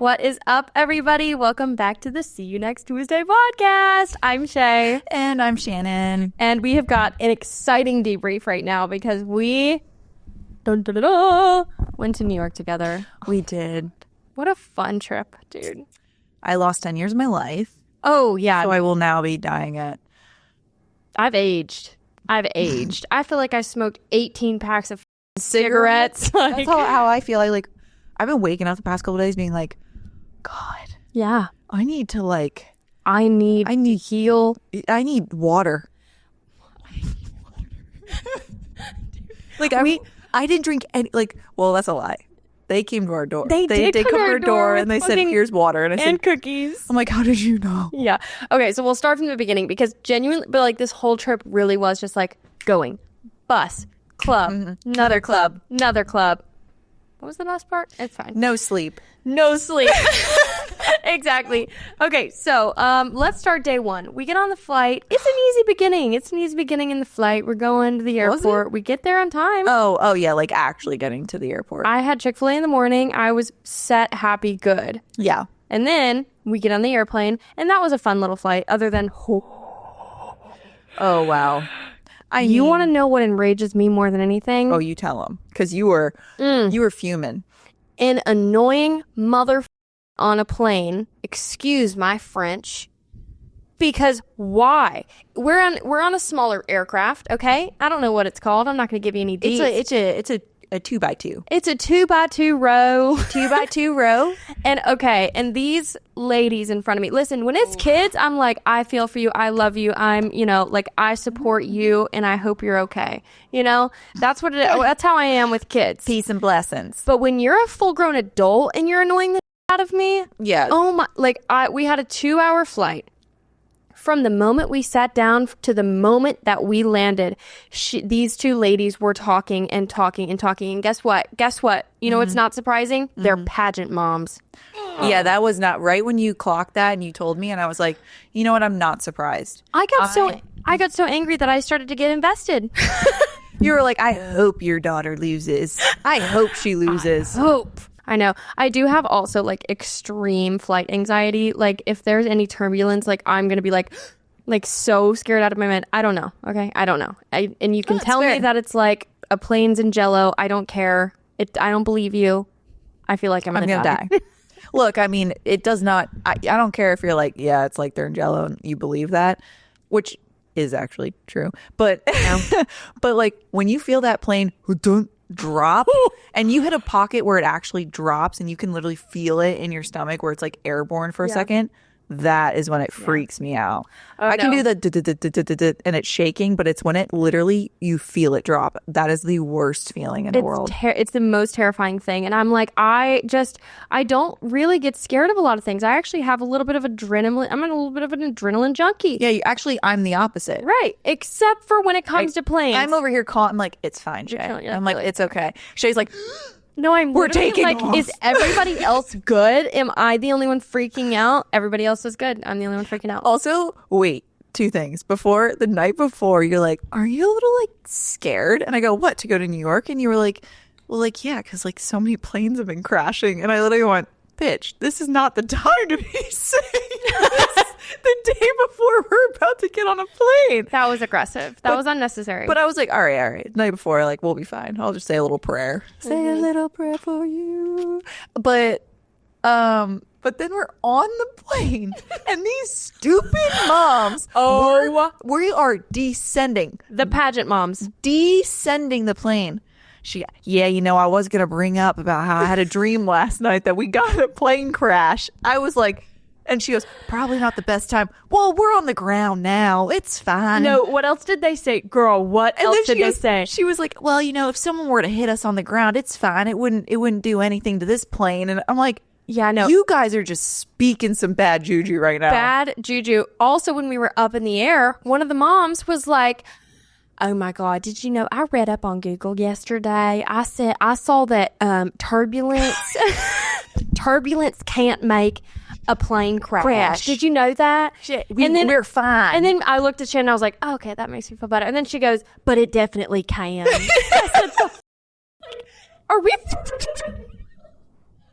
What is up, everybody? Welcome back to the See You Next Tuesday podcast. I'm Shay. And I'm Shannon. And we have got an exciting debrief right now because we went to New York together. We did. What a fun trip, dude. I lost 10 years of my life. Oh, yeah. So I will now be dying at... I've aged. I feel like I smoked 18 packs of cigarettes. That's how I feel. I've been waking up the past couple of days being like, God. Yeah. I need to I need to heal. I need water. I didn't drink any, well, that's a lie. They came to our door. They did come to our door and they said, here's water. And I said, cookies. I'm like, how did you know? Yeah. Okay, so we'll start from the beginning because genuinely, but this whole trip really was just going, bus, club, another club. What was the last part? It's fine. No sleep. Exactly. Okay, so let's start day one. We get on the flight. It's an easy beginning in the flight. We're going to the airport. We get there on time. Oh yeah, actually getting to the airport. I had Chick-fil-A in the morning. I was set, happy, good. Yeah. And then we get on the airplane, and that was a fun little flight other than... Oh, wow. You want to know what enrages me more than anything? Oh, you tell them. Because you were fuming. An annoying mother on a plane, excuse my French, because why? We're on a smaller aircraft, okay? I don't know what it's called. I'm not going to give you any deets. It's a 2x2. It's a 2x2 row. 2x2 row. And these ladies in front of me, listen, when it's kids, I'm like, I feel for you. I love you. I'm, I support you and I hope you're okay. That's what that's how I am with kids. Peace and blessings. But when you're a full grown adult and you're annoying the out of me. Yeah. Oh my, we had a 2-hour flight. From the moment we sat down to the moment that we landed, these two ladies were talking. And guess what? You know what's not surprising? They're pageant moms. Yeah, that was not right when you clocked that and you told me, and I was like, you know what? I'm not surprised. I got so angry that I started to get invested. You were like, I hope your daughter loses. I hope she loses. I know. I do have also extreme flight anxiety. If there's any turbulence, I'm going to be so scared out of my mind. I don't know. Okay. I don't know. And you can tell me that it's a plane's in jello. I don't care. I don't believe you. I feel like I'm going to die. Look, I mean, it does not, I don't care if you're it's like they're in jello and you believe that, which is actually true. But, but when you feel that plane, drop and you hit a pocket where it actually drops and you can literally feel it in your stomach where it's airborne for a second, that is when it freaks me out. I can do the and it's shaking, but it's when it literally you feel it drop. That is the worst feeling in the world. It's the most terrifying thing. And I'm I don't really get scared of a lot of things. I actually have a little bit of adrenaline. I'm a little bit of an adrenaline junkie. Yeah, I'm the opposite. Right. Except for when it comes to planes. I'm over here I'm it's fine, Shay. I'm it's okay. Shay's no, we're taking off. Is everybody else good? Am I the only one freaking out? Everybody else is good. I'm the only one freaking out. Also, wait, 2 things. The night before, you're like, are you a little scared? And I go, what, to go to New York? And you were like, well, yeah, because so many planes have been crashing. And I literally went, bitch, this is not the time to be saying this the day before we're about to get on a plane. That was aggressive. That was unnecessary. But I was like, all right. The night before, we'll be fine. I'll just say a little prayer. Say a little prayer for you. But then we're on the plane and these stupid moms we are descending. The pageant moms. Descending the plane. I was going to bring up about how I had a dream last night that we got in a plane crash. I was like, and she goes, probably not the best time. Well, we're on the ground now. It's fine. No, what else did they say? Girl, what else did they say? She was like, well, if someone were to hit us on the ground, it's fine. It wouldn't do anything to this plane. And I'm like, yeah, no. You guys are just speaking some bad juju right now. Bad juju. Also, when we were up in the air, one of the moms was like, oh my God, did you know, I read up on Google yesterday. I saw that turbulence can't make a plane crash. Did you know that? Shit, we're fine. And then I looked at Shannon and I was like, oh, okay, that makes me feel better. And then she goes, but it definitely can. I said, are we...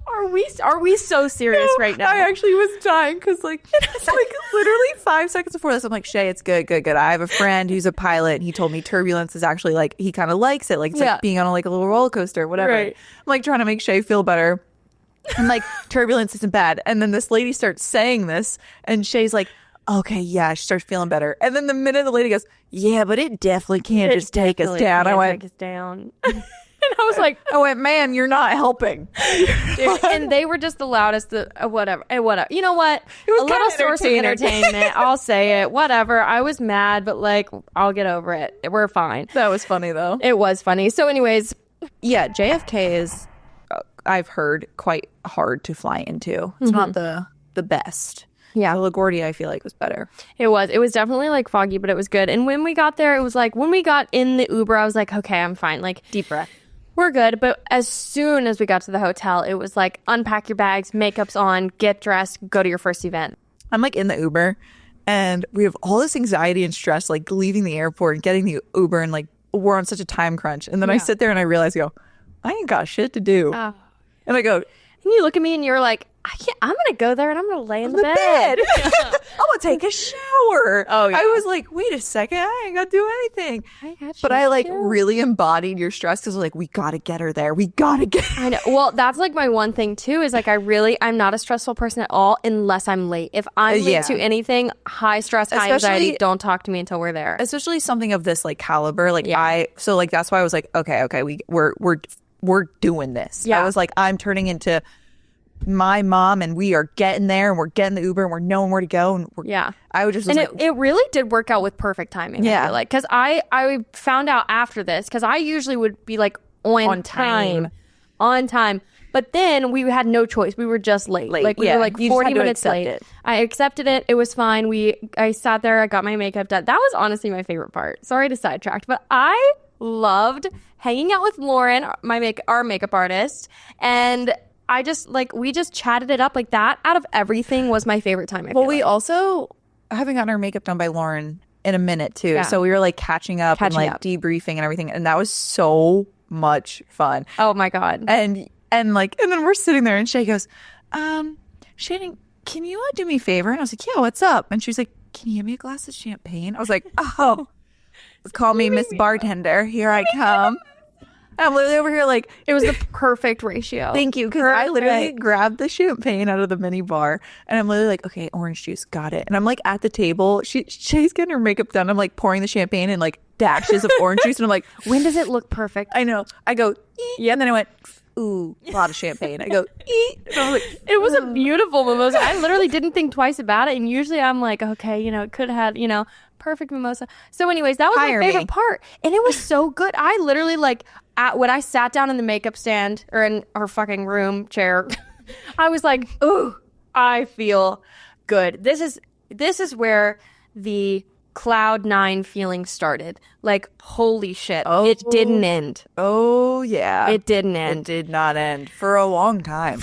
Are we so serious right now? I actually was dying because like literally 5 seconds before this, I'm like, Shay, it's good. I have a friend who's a pilot, and he told me turbulence is actually like, he kind of likes it, like it's like being on a little roller coaster, whatever. Right. I'm like trying to make Shay feel better. I'm like, turbulence isn't bad. And then this lady starts saying this, and Shay's like, okay, yeah, she starts feeling better. And then the minute the lady goes, yeah, but it definitely can't just take us down. I went, take us down. And I went, man, you're not helping. Dude, and they were just the loudest, whatever. You know what? It was a little source of entertainment. I'll say it. Whatever. I was mad, but like, I'll get over it. We're fine. That was funny, though. It was funny. So anyways. Yeah, JFK is, I've heard, quite hard to fly into. It's not the best. Yeah. LaGuardia, I feel like, was better. It was definitely like foggy, but it was good. And when we got there, it was like, when we got in the Uber, I was like, okay, I'm fine. Like, deep breath. We're good. But as soon as we got to the hotel, it was like, unpack your bags, makeup's on, get dressed, go to your first event. I'm like in the Uber, and we have all this anxiety and stress, like leaving the airport and getting the Uber, and like we're on such a time crunch. And then I sit there and I realize, I ain't got shit to do. And I go, and you look at me and you're like, I'm going to go there and I'm going to lay in the bed. I'm going to take a shower. Oh, yeah. I was like, wait a second. I ain't got to do anything. But I like really embodied your stress because like, we got to get her there. We got to get her. I know. Well, that's like my one thing too, is like, I'm not a stressful person at all unless I'm late. If I'm late to anything, high stress, high anxiety, don't talk to me until we're there. Especially something of this like caliber. Like so like, that's why I was like, okay, we're doing this. I was like, I'm turning into my mom, and we are getting there, and we're getting the Uber, and we're knowing where to go, and I would just it really did work out with perfect timing. I feel like, because I found out after this, because I usually would be like on time, but then we had no choice. We were just late. Like we were like 40 minutes late. I accepted it. It was fine. I sat there. I got my makeup done. That was honestly my favorite part. Sorry to sidetrack, but I loved hanging out with Lauren, our makeup artist, and I just we just chatted it up like that. Out of everything was my favorite time. We also haven't gotten our makeup done by Lauren in a minute too. Yeah. So we were like catching up and debriefing and everything. And that was so much fun. Oh my God. And then we're sitting there and Shay goes, Shannon, can you do me a favor? And I was like, yeah, what's up? And she was like, can you give me a glass of champagne? I was like, oh, call me Miss Bartender. Here I come. I'm literally over here like, it was the perfect ratio. Thank you. Because I literally grabbed the champagne out of the mini bar, and I'm literally like, okay, orange juice, got it. And I'm like at the table, Shay's getting her makeup done. I'm like pouring the champagne in like dashes of orange juice, and I'm like, when does it look perfect? I know. I go, yeah, and then I went, ooh, a lot of champagne. I go, eat. And I was like, it was a beautiful mimosa. I literally didn't think twice about it. And usually I'm like, okay, it could have had, perfect mimosa. So anyways, that was my favorite part. And it was so good. I literally when I sat down in the makeup stand or in our fucking room chair, I was like, ooh, I feel good. This is where the Cloud 9 feeling started. Like, holy shit. It didn't end. Oh, yeah. It didn't end. It did not end for a long time.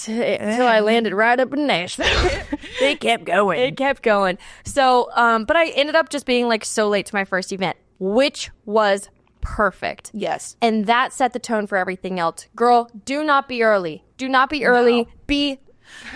Until I landed right up in Nashville. It kept going. It kept going. So, but I ended up just being so late to my first event, which was perfect. Yes. And that set the tone for everything else. Girl, do not be early. Do not be early. No. Be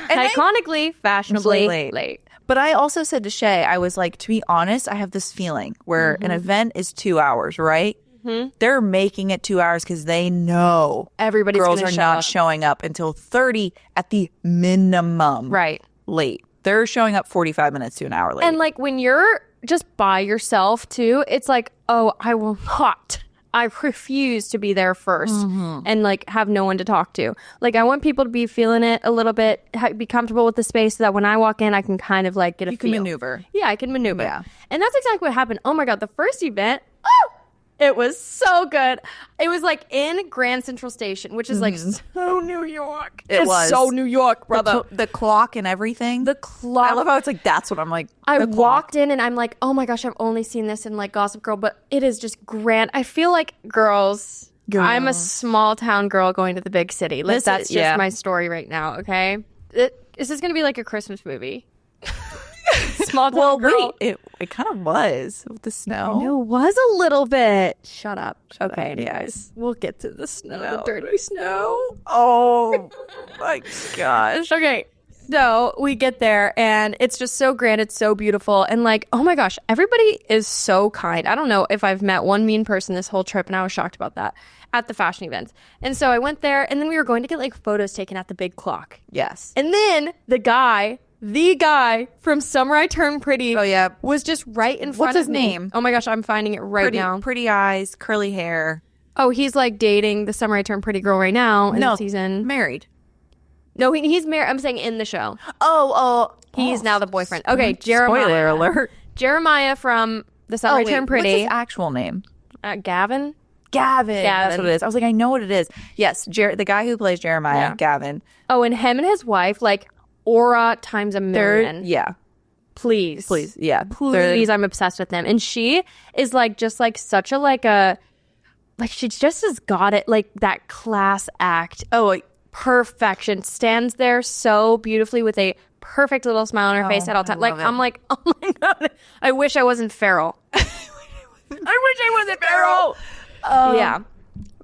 iconically, fashionably late. But I also said to Shay, I was like, to be honest, I have this feeling where an event is 2 hours, right? Mm-hmm. They're making it 2 hours because they know everybody's girls are not showing up until 30 at the minimum. Right. Late. They're showing up 45 minutes to an hour late. And when you're just by yourself too, it's like, oh, I will not. I refuse to be there first and have no one to talk to. I want people to be feeling it a little bit, be comfortable with the space so that when I walk in, I can kind of get a feel. You can maneuver. Yeah, I can maneuver. Yeah. And that's exactly what happened. Oh my God, the first event, it was so good. It was in Grand Central Station, which is so New York. It's so New York, brother. The clock and everything. The clock. I love how it's that's what I'm like. I walked in and I'm like, oh my gosh, I've only seen this in Gossip Girl, but it is just grand. I feel like girls. I'm a small town girl going to the big city. That's just my story right now, okay? This is going to be like a Christmas movie. small town Well, girl. wait, it kind of was with the snow. No, it was a little bit. Shut up. Okay, anyways. We'll get to the snow, the dirty snow. Oh my gosh. Okay. So we get there and it's just so grand. It's so beautiful. And like, oh my gosh, everybody is so kind. I don't know if I've met one mean person this whole trip, and I was shocked about that at the fashion events. And so I went there, and then we were going to get like photos taken at the big clock. Yes. And then the guy from Summer I Turned Pretty was just right in front What's his of me. name? Oh my gosh, I'm finding it right now. Pretty eyes, curly hair. Oh, he's like dating the Summer I Turned Pretty girl right now in the season. Married. No, he's married. I'm saying in the show. He's now the boyfriend. Okay, Jeremiah. Spoiler alert. Jeremiah from the Summer I Turned Pretty. What's his actual name? Gavin. That's what it is. I was like, I know what it is. Yes, the guy who plays Jeremiah, Gavin. Oh, and him and his wife, like aura times a million. Please, yeah. Please, I'm obsessed with them. And she is like just like such a like she just has got it, like that class act. Perfection. Stands there so beautifully with a perfect little smile on her face at all times. Like I'm like, oh my god, I wish I wasn't feral. I wish I wasn't feral. Yeah,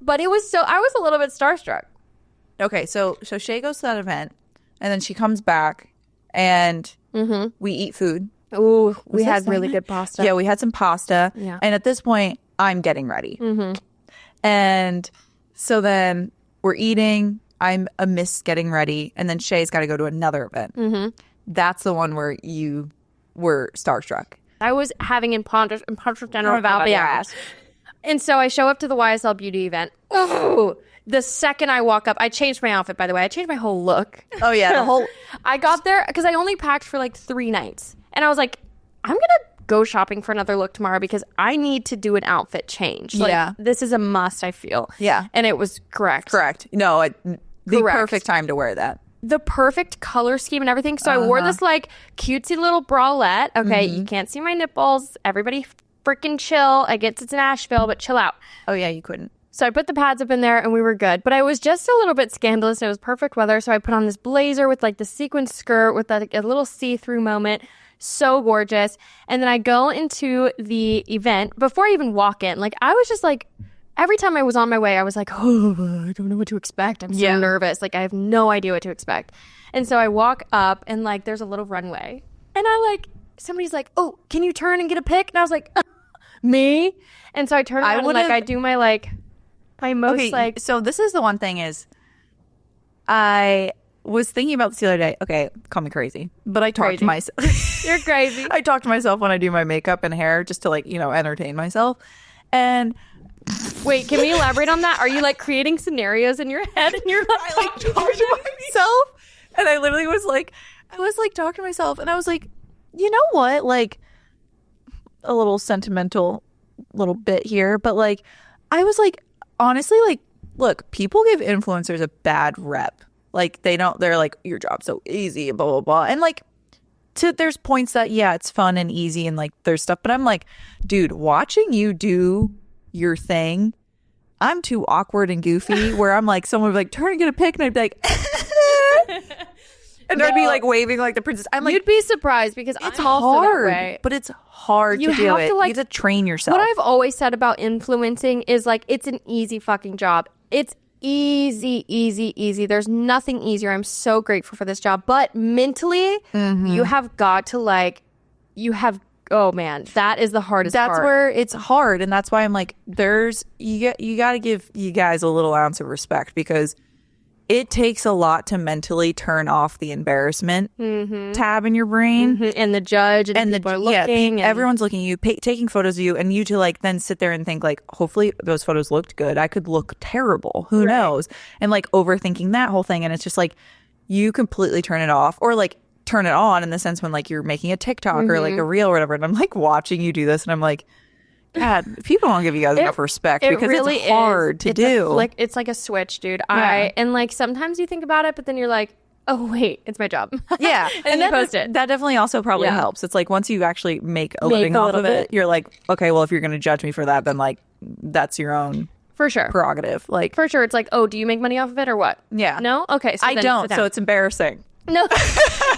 but it was I was a little bit starstruck. Okay, so Shay goes to that event, and then she comes back, and we eat food. Ooh, we had really good pasta. Yeah, we had some pasta. Yeah. And at this point, I'm getting ready. And so then we're eating. I'm a miss getting ready, and then Shay's got to go to another event. That's the one where you were starstruck. I was having imposter general ass. And so I show up to the YSL beauty event. Oh, the second I walk up, I changed my outfit, by the way. I changed my whole look. Oh, yeah. I got there because I only packed for like 3 nights. And I was like, I'm going to go shopping for another look tomorrow because I need to do an outfit change. Like, this is a must, I feel. Yeah. And it was correct. No, the perfect time to wear that. The perfect color scheme and everything. So I wore this like cutesy little bralette. Okay, you can't see my nipples. Everybody freaking chill. I get it's Nashville, but chill out. Oh, yeah, you couldn't. So I put the pads up in there and we were good. But I was just a little bit scandalous. It was perfect weather. So I put on this blazer with like the sequin skirt with like a little see-through moment. So gorgeous. And then I go into the event. Before I even walk in, like I was just like, every time I was on my way, I was like, oh, I don't know what to expect. I'm so nervous. Like I have no idea what to expect. And so I walk up and like there's a little runway. And I like, somebody's like, oh, can you turn and get a pic? And I was like, me? And so I turn around and like I do my like, my most like. So this is the one thing is, I was thinking about this the other day. Okay, call me crazy, but I talk to myself. You're crazy. I talk to myself when I do my makeup and hair just to like, entertain myself. And wait, can we elaborate on that? Are you like creating scenarios in your head and you're like, I like talk to myself? And I literally was like talking to myself and I was like, you know what? Like a little sentimental little bit here, but like I was like, honestly, like, look, people give influencers a bad rep. Like they're like, your job's so easy, blah, blah, blah. And like, there's points that, yeah, it's fun and easy and like there's stuff, but I'm like, dude, watching you do your thing, I'm too awkward and goofy where I'm like, someone would be like, turn and get a pic. And I'd be like, and I'd be like waving like the princess. I'm like, you'd be surprised because it's I'm also that hard, way. but it's hard to do it. You have to train yourself. What I've always said about influencing is like, it's an easy fucking job. It's easy. There's nothing easier. I'm so grateful for this job. But mentally, you have got to like, oh man, that is the hardest part. That's where it's hard. And that's why I'm like, you got to give you guys a little ounce of respect because it takes a lot to mentally turn off the embarrassment tab in your brain. And the judge and people are looking. Everyone's looking at you, taking photos of you, and you to like then sit there and think like, hopefully those photos looked good. I could look terrible. Who knows? And like overthinking that whole thing. And it's just like, you completely turn it off or like turn it on in the sense when like you're making a TikTok or like a reel or whatever. And I'm like watching you do this and I'm like, God, people don't give you guys enough respect because really it's hard to do. It's like a switch, dude. And like sometimes you think about it, but then you're like, oh wait, it's my job. Yeah, and you post it. That definitely also probably helps. It's like once you actually make a living off of it, you're like, okay, well if you're going to judge me for that, then like that's your own for sure prerogative. Like for sure, it's like, oh, do you make money off of it or what? Yeah, no, okay, so I don't. So it's embarrassing. No,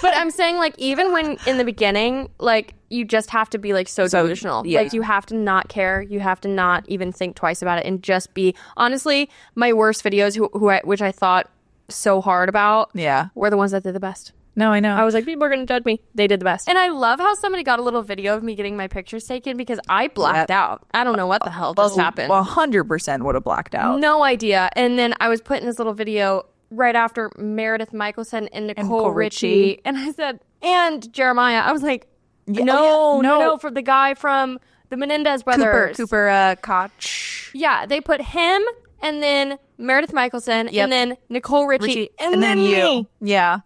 but I'm saying like even when in the beginning, like you just have to be like so delusional. Yeah. Like you have to not care. You have to not even think twice about it and just be. Honestly, my worst videos, which I thought so hard about, were the ones that did the best. No, I know. I was like, people are going to judge me. They did the best. And I love how somebody got a little video of me getting my pictures taken because I blacked out. I don't know what the hell just happened. 100% would have blacked out. No idea. And then I was put in this little video right after Meredith Michelson and Nicole Richie. And I said, and Jeremiah. I was like, no, for the guy from the Menendez brothers. Cooper Koch. Yeah, they put him and then Meredith Michelson and then Nicole Richie and then you. me. Yeah.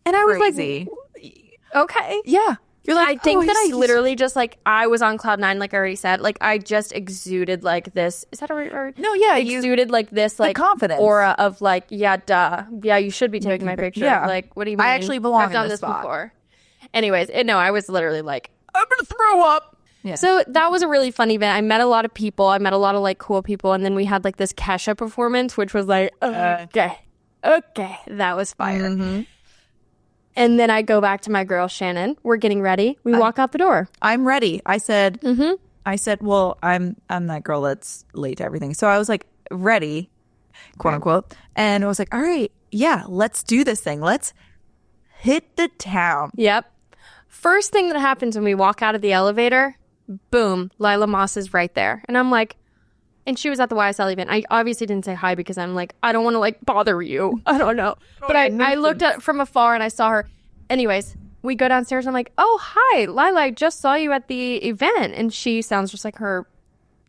And I was Crazy. like, okay. Yeah. You're like, I think that I literally just like, I was on cloud nine, like I already said. Like I just exuded like this. Is that a right word? No, yeah. Exuded like this, like confidence aura of like, yeah, duh. Yeah, you should be taking my picture. Yeah. Like, what do you mean? I actually belong I've done in this spot. before. Anyways, I was literally like, I'm going to throw up. Yeah. So that was a really fun event. I met a lot of people. I met a lot of like cool people. And then we had like this Kesha performance, which was like, okay, that was fire. Mm-hmm. And then I go back to my girl, Shannon. We're getting ready. We walk out the door. I'm ready. I said, well, I'm that girl that's late to everything. So I was like, ready, quote unquote. And I was like, all right, yeah, let's do this thing. Let's hit the town. Yep. First thing that happens when we walk out of the elevator, boom, Lila Moss is right there. And I'm like, and she was at the YSL event. I obviously didn't say hi because I'm like, I don't want to like bother you. I don't know. But I looked at from afar and I saw her. Anyways, we go downstairs. And I'm like, oh, hi, Lila. I just saw you at the event. And she sounds just like her,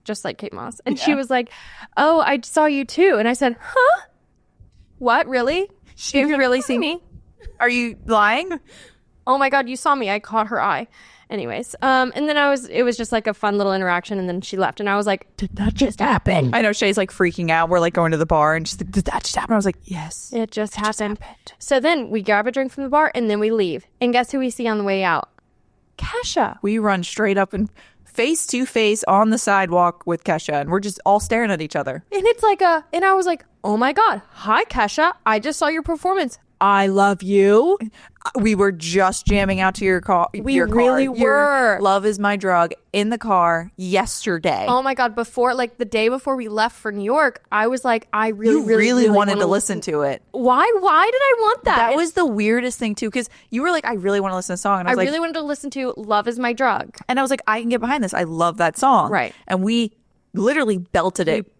just like Kate Moss. And she was like, oh, I saw you too. And I said, huh? What? Really? Did you really see me? Are you lying? Oh my God, you saw me. I caught her eye. Anyways, and then it was just like a fun little interaction, and then she left, and I was like, did that just happen? I know Shay's like freaking out. We're like going to the bar, and she's like, did that just happen? I was like, yes. It just happened. So then we grab a drink from the bar, and then we leave. And guess who we see on the way out? Kesha. We run straight up and face to face on the sidewalk with Kesha, and we're just all staring at each other. And it's like and I was like, oh my God, hi Kesha. I just saw your performance. I love you. We were just jamming out to your car. We really were. Your Love Is My Drug in the car yesterday. Oh my God. Before, like the day before we left for New York, I was like, I really wanted to listen to it. Why did I want that? That was the weirdest thing too, because you were like, I really want to listen to the song. And I was really wanted to listen to Love Is My Drug. And I was like, I can get behind this. I love that song. Right. And we literally belted it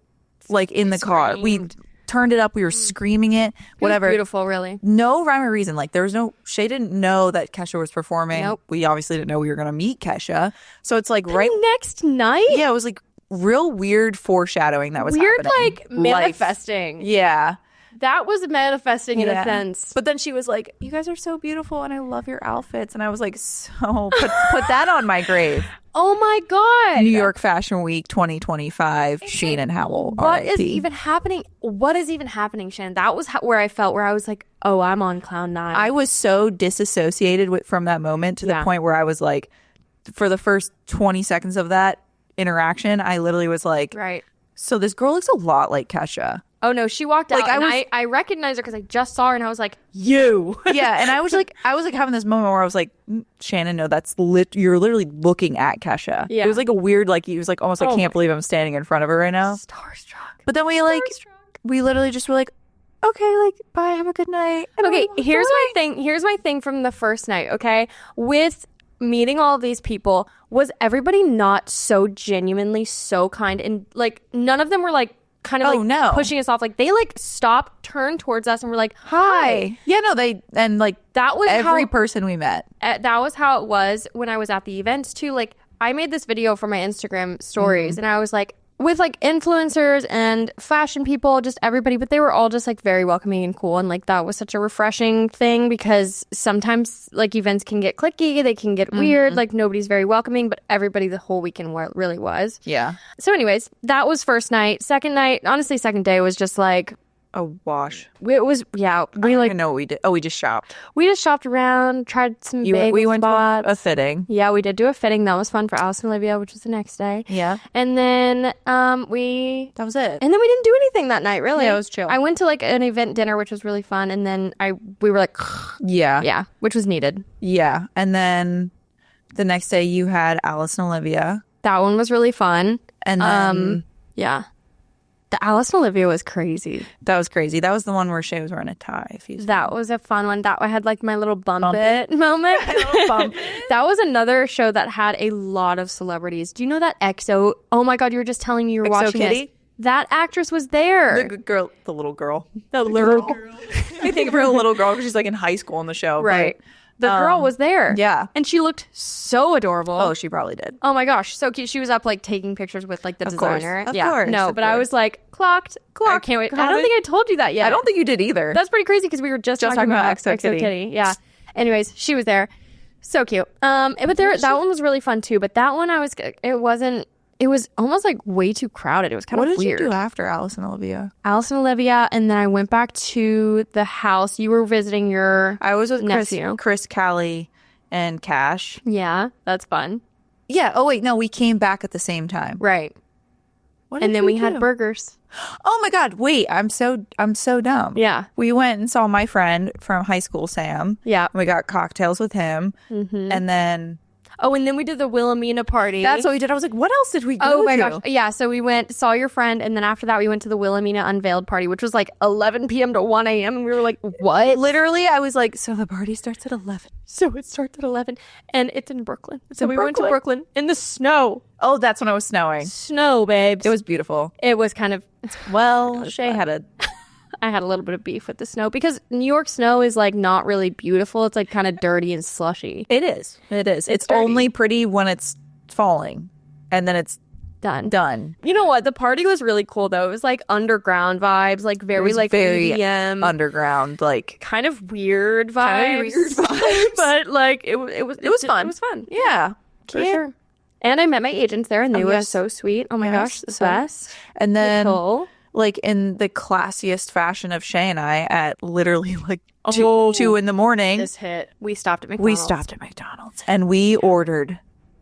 like in the car. We turned it up. We were screaming it. Whatever. It was beautiful, really. No rhyme or reason. Like there was Shay didn't know that Kesha was performing. Nope. We obviously didn't know we were going to meet Kesha. So it's like next night. Yeah, it was like real weird foreshadowing that was weird, happening. like manifesting. Yeah. That was manifesting in a sense. But then she was like, you guys are so beautiful and I love your outfits. And I was like, so put that on my grave. Oh my God. New York Fashion Week 2025, Shannon Howell. What is even happening? What is even happening, Shannon? That was where I felt, where I was like, oh, I'm on cloud nine. I was so disassociated from that moment to the point where I was like, for the first 20 seconds of that interaction, I literally was like, right. So this girl looks a lot like Kesha. Oh no, she walked out. I recognized her because I just saw her and I was like, you. Yeah, and I was like having this moment where I was like, Shannon, no, that's you're literally looking at Kesha. Yeah. It was like a weird, like it was like almost like can't believe I'm standing in front of her right now. Starstruck. But then we literally just were like, okay, like bye, have a good night. Okay, here's my thing. Here's my thing from the first night. Okay, with meeting all of these people, was everybody not so genuinely so kind, and like none of them were like kind of pushing us off. Like they like stopped, turned towards us, and were like, hi. Yeah, no, and like that was every person we met. That was how it was when I was at the events too. Like I made this video for my Instagram stories, and I was like, with like influencers and fashion people, just everybody, but they were all just like very welcoming and cool. And like that was such a refreshing thing, because sometimes like events can get cliquey, they can get weird, like nobody's very welcoming, but everybody the whole weekend really was. Yeah. So anyways, that was first night. Second night, honestly, second day was just like A wash. It was, yeah. We like know what we did. Oh, we just shopped. We just shopped around, tried some bagel We went spots. to a fitting. Yeah, we did do a fitting. That was fun for Alice and Olivia, which was the next day. Yeah. And then That was it. And then we didn't do anything that night, really. Yeah, it was chill. I went to like an event dinner, which was really fun. And then we were like, Yeah. which was needed. Yeah. And then the next day you had Alice and Olivia. That one was really fun. And then Yeah. The Alice and Olivia was crazy. that was crazy. That was the one where Shay was wearing a tie. That was a fun one. That I had like my little bump it moment. bump That was another show that had a lot of celebrities. Do you know that EXO? Oh my God, you were just telling me you were EXO watching Kitty? this. That actress was there. The girl, the little girl. The little girl. I think of her a little girl because she's like in high school in the show. Right. The girl was there. Yeah. And she looked so adorable. Oh, she probably did. Oh my gosh, so cute. She was up like taking pictures with like the designer. Of course. No, Of but I course. was like, clocked. I can't wait. I don't think I told you that yet. I don't think you did either. That's pretty crazy because we were just talking about EXO Kitty. Yeah. Anyways, she was there. So cute. But that one was really fun too. But that one it was almost like way too crowded. It was kind of weird. What did you do after Alice and Olivia? Alice and Olivia, and then I went back to the house. You were visiting your I was with nephew. Chris, Callie, and Cash. Yeah, that's fun. Yeah. Oh wait, no, we came back at the same time. Right. What And did then we do? had burgers. Oh my God! Wait, I'm so dumb. Yeah. We went and saw my friend from high school, Sam. Yeah. We got cocktails with him, and then Oh, and then we did the Wilhelmina party. that's what we did. I was like, what else did we go Oh my to? gosh. Yeah, so we saw your friend, and then after that we went to the Wilhelmina unveiled party, which was like 11 p.m. to 1 a.m. And we were like, what? Literally, I was like, so the party starts at 11. So it starts at 11, and it's in Brooklyn. So in we went to Brooklyn in the snow. Oh, that's when it was snowing. Snow, babes. It was beautiful. It was kind of, Well, Shay had a I had a little bit of beef with the snow because New York snow is like not really beautiful. It's like kind of dirty and slushy. It is. It's dirty. only pretty when it's falling, and then it's done. You know what? The party was really cool though. It was like underground vibes, like very like very EDM, underground, like kind of weird vibes. But like it was fun. It was fun. yeah, For sure. And I met my agents there, and they were yes. so sweet. Oh my Yes, gosh, the so- best. And then Nicole. like in the classiest fashion of Shay and I, at literally like Oh. 2 in the morning, This hit. We stopped at McDonald's. we stopped at McDonald's and we ordered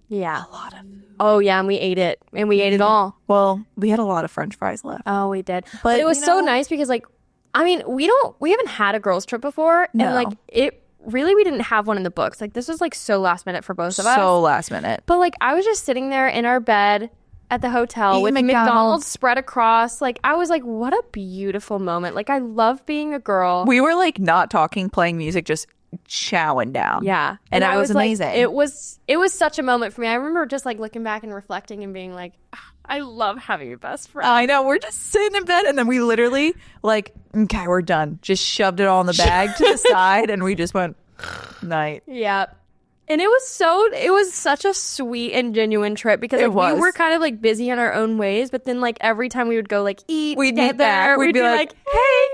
Yeah. a lot of food. Oh yeah, and we ate it, and we ate it all. Well, we had a lot of French fries left. Oh, we did. But, But it was you so know- nice because like, I mean, we haven't had a girls trip before, No. and like we didn't have one in the books. Like this was like so last minute for both of us. So last minute. But like I was just sitting there in our bed at the hotel Eating with McDonald's. McDonald's spread across. Like I was like, what a beautiful moment. Like I love being a girl. We were like not talking, playing music, just chowing down. Yeah. And it was like, amazing. it was such a moment for me. I remember just like looking back and reflecting and being like, "Ah, I love having a best friend. I know. We're just sitting in bed, and then we literally like, okay, we're done. Just shoved it all in the bag to the side, and we just went night. Yeah. And it was such a sweet and genuine trip because It like, was. we were kind of like busy in our own ways, but then like every time we would go like eat, We'd meet together, back. We'd be like, hey.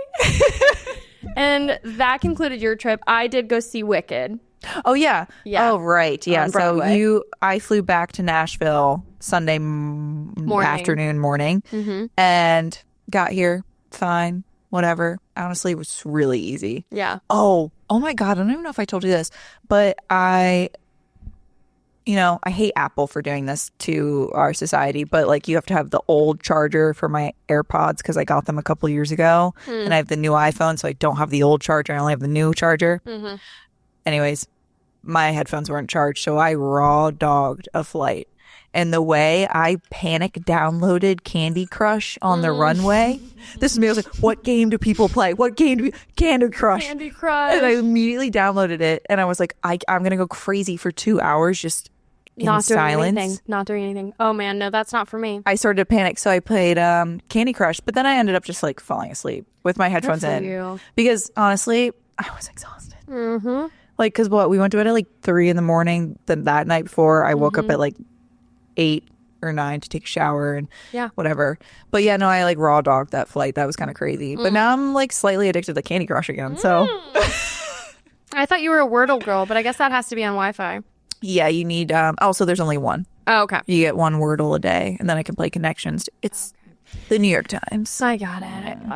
And that concluded your trip. I did go see Wicked. Oh yeah. Yeah. Oh right. Yeah. On So Broadway. I flew back to Nashville Sunday afternoon, morning, and got here fine. Whatever. Honestly, it was really easy. Yeah. Oh my God. I don't even know if I told you this, but I hate Apple for doing this to our society, but like you have to have the old charger for my AirPods because I got them a couple years ago and I have the new iPhone. So I don't have the old charger. I only have the new charger. Anyways, my headphones weren't charged. So I raw dogged a flight. And the way I panic downloaded Candy Crush on the runway, this is me. I was like, what game do people play? What game do Candy Crush? Candy Crush. And I immediately downloaded it. And I was like, I'm going to go crazy for 2 hours just in Not doing silence. anything. Not doing anything. Oh man, no, that's not for me. I started to panic. So I played Candy Crush. But then I ended up just like falling asleep with my headphones for in. you. Because honestly, I was exhausted. Like, because we went to bed at like 3 in the morning that night before. I woke up at like 8 or 9 to take a shower and whatever. But yeah, no, I like raw dogged that flight. That was kind of crazy. But now I'm like slightly addicted to Candy Crush again. So I thought you were a Wordle girl, but I guess that has to be on Wi-Fi. yeah, you need also there's only one. Oh, okay. You get one Wordle a day and then I can play Connections. It's The New York Times. I got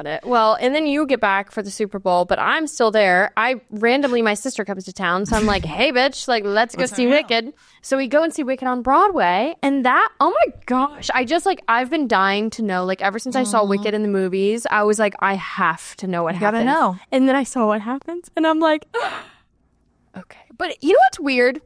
it. Well, and then you get back for the Super Bowl, but I'm still there. My sister comes to town, so I'm like, hey, bitch, like, let's go see Wicked. So we go and see Wicked on Broadway, and oh my gosh, I've been dying to know, like, ever since I saw Wicked in the movies, I was like, I have to know what happens. Gotta know. And then I saw what happens, and I'm like, okay. But you know what's weird?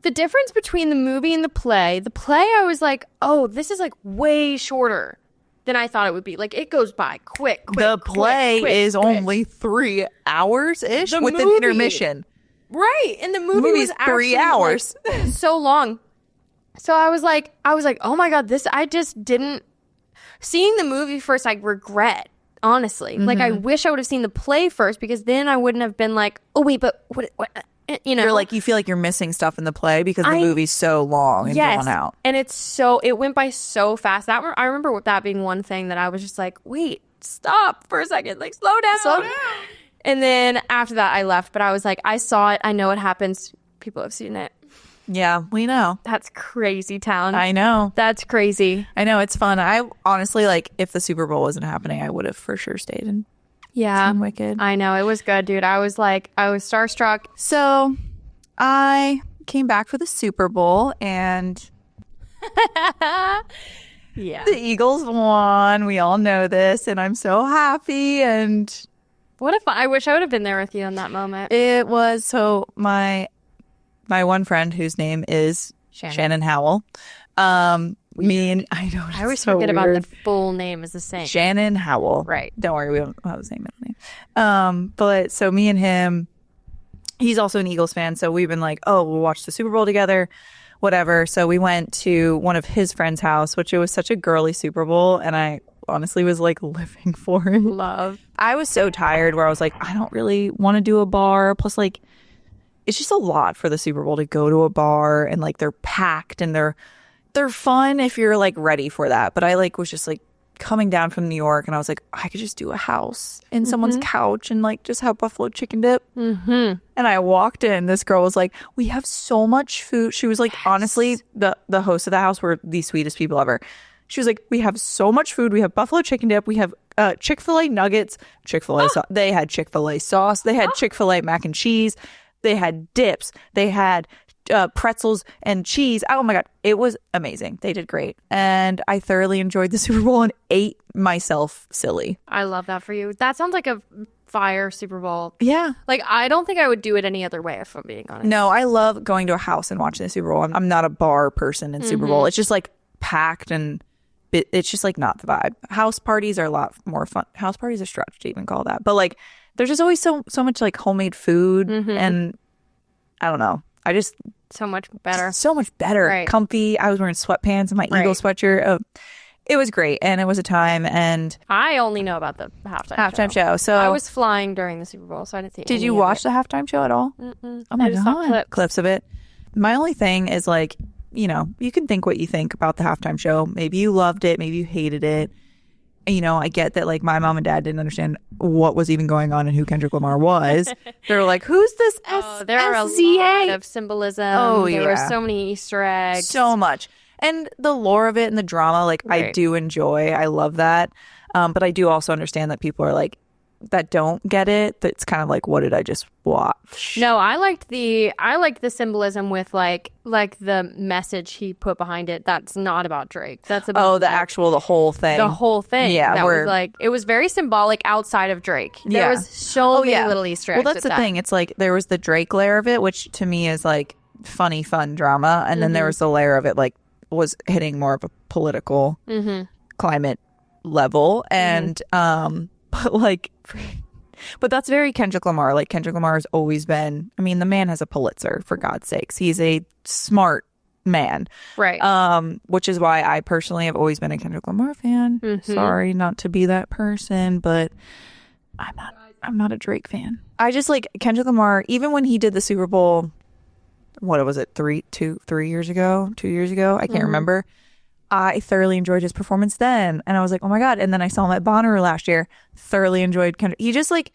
The difference between the movie and the play, I was like, oh, this is like way shorter than I thought it would be. Like, it goes by quick. The play is only 3 hours-ish with an intermission. Right. And the movie was 3 hours. Like, so long. So I was like, oh my God, I just didn't. Seeing the movie first, I regret, honestly. Like, I wish I would have seen the play first, because then I wouldn't have been like, oh, wait, but what you know, you're like, you feel like you're missing stuff in the play because the movie's so long and drawn out. And it went by so fast. I remember that being one thing that I was just like, wait, stop for a second, like, slow down. And then after that, I left. But I was like, I saw it. I know what happens. People have seen it. Yeah, we know. That's crazy town. I know. That's crazy. I know. It's fun. I honestly, like, if the Super Bowl wasn't happening, I would have for sure stayed and seen Wicked. I know. It was good, dude. I was starstruck. So I came back for the Super Bowl, and the Eagles won. We all know this, and I'm so happy. And what if I wish I would have been there with you in that moment? It was so my one friend, whose name is Shannon Howell. I always forget about the full name is the same. Shannon Howell. Right. Don't worry, we don't have the same middle name. But so me and him, he's also an Eagles fan, so we've been like, oh, we'll watch the Super Bowl together, whatever. So we went to one of his friends' house, which it was such a girly Super Bowl, and I honestly was like living for it. Love. I was so tired where I was like, I don't really want to do a bar. Plus, like, it's just a lot for the Super Bowl to go to a bar, and like they're packed and they're fun if you're like ready for that. But I like was just like coming down from New York, and I was like, I could just do a house in someone's couch and like just have buffalo chicken dip. And I walked in, this girl was like, we have so much food. She was like, honestly, the hosts of the house were the sweetest people ever. She was like, we have so much food. We have buffalo chicken dip. We have Chick-fil-A nuggets, Chick-fil-A sauce. They had Chick-fil-A sauce. They had Chick-fil-A mac and cheese. They had dips. They had pretzels and cheese. Oh my God. It was amazing. They did great. And I thoroughly enjoyed the Super Bowl and ate myself silly. I love that for you. That sounds like a fire Super Bowl. Yeah. Like, I don't think I would do it any other way, if I'm being honest. No, I love going to a house and watching the Super Bowl. I'm not a bar person in Super Bowl. It's just like packed, and it's just like not the vibe. House parties are a lot more fun. House parties are stretched to even call that. But like, there's just always so much like homemade food, and I don't know. I just so much better. Right. Comfy. I was wearing sweatpants and my Eagle sweatshirt. It was great, and it was a time. And I only know about the halftime show. So I was flying during the Super Bowl, so I didn't see. Did you watch the halftime show at all? Mm-mm. Oh my God, saw clips of it. My only thing is like, you know, you can think what you think about the halftime show. Maybe you loved it, maybe you hated it. You know, I get that like my mom and dad didn't understand what was even going on and who Kendrick Lamar was. They were like, who's this there are a lot of symbolism. There were so many Easter eggs. So much. And the lore of it and the drama, like I do enjoy. I love that. But I do also understand that people are like, that don't get it. That's kind of like, what did I just watch? No, I liked the symbolism with like the message he put behind it. That's not about Drake. That's about the whole thing. The whole thing. Yeah, that was like, it was very symbolic outside of Drake. There was so many little Easter eggs. Well, that's the thing. It's like there was the Drake layer of it, which to me is like funny, fun drama, and then there was the layer of it like was hitting more of a political climate level, and but that's very Kendrick Lamar. Like Kendrick Lamar has always been, I mean, the man has a Pulitzer, for God's sakes. He's a smart man. Right. Which is why I personally have always been a Kendrick Lamar fan. Sorry not to be that person, but I'm not a Drake fan. I just like Kendrick Lamar, even when he did the Super Bowl, what was it, 2 years ago? I can't remember. I thoroughly enjoyed his performance then. And I was like, oh my God. And then I saw him at Bonnaroo last year. Thoroughly enjoyed Kendrick. He just like,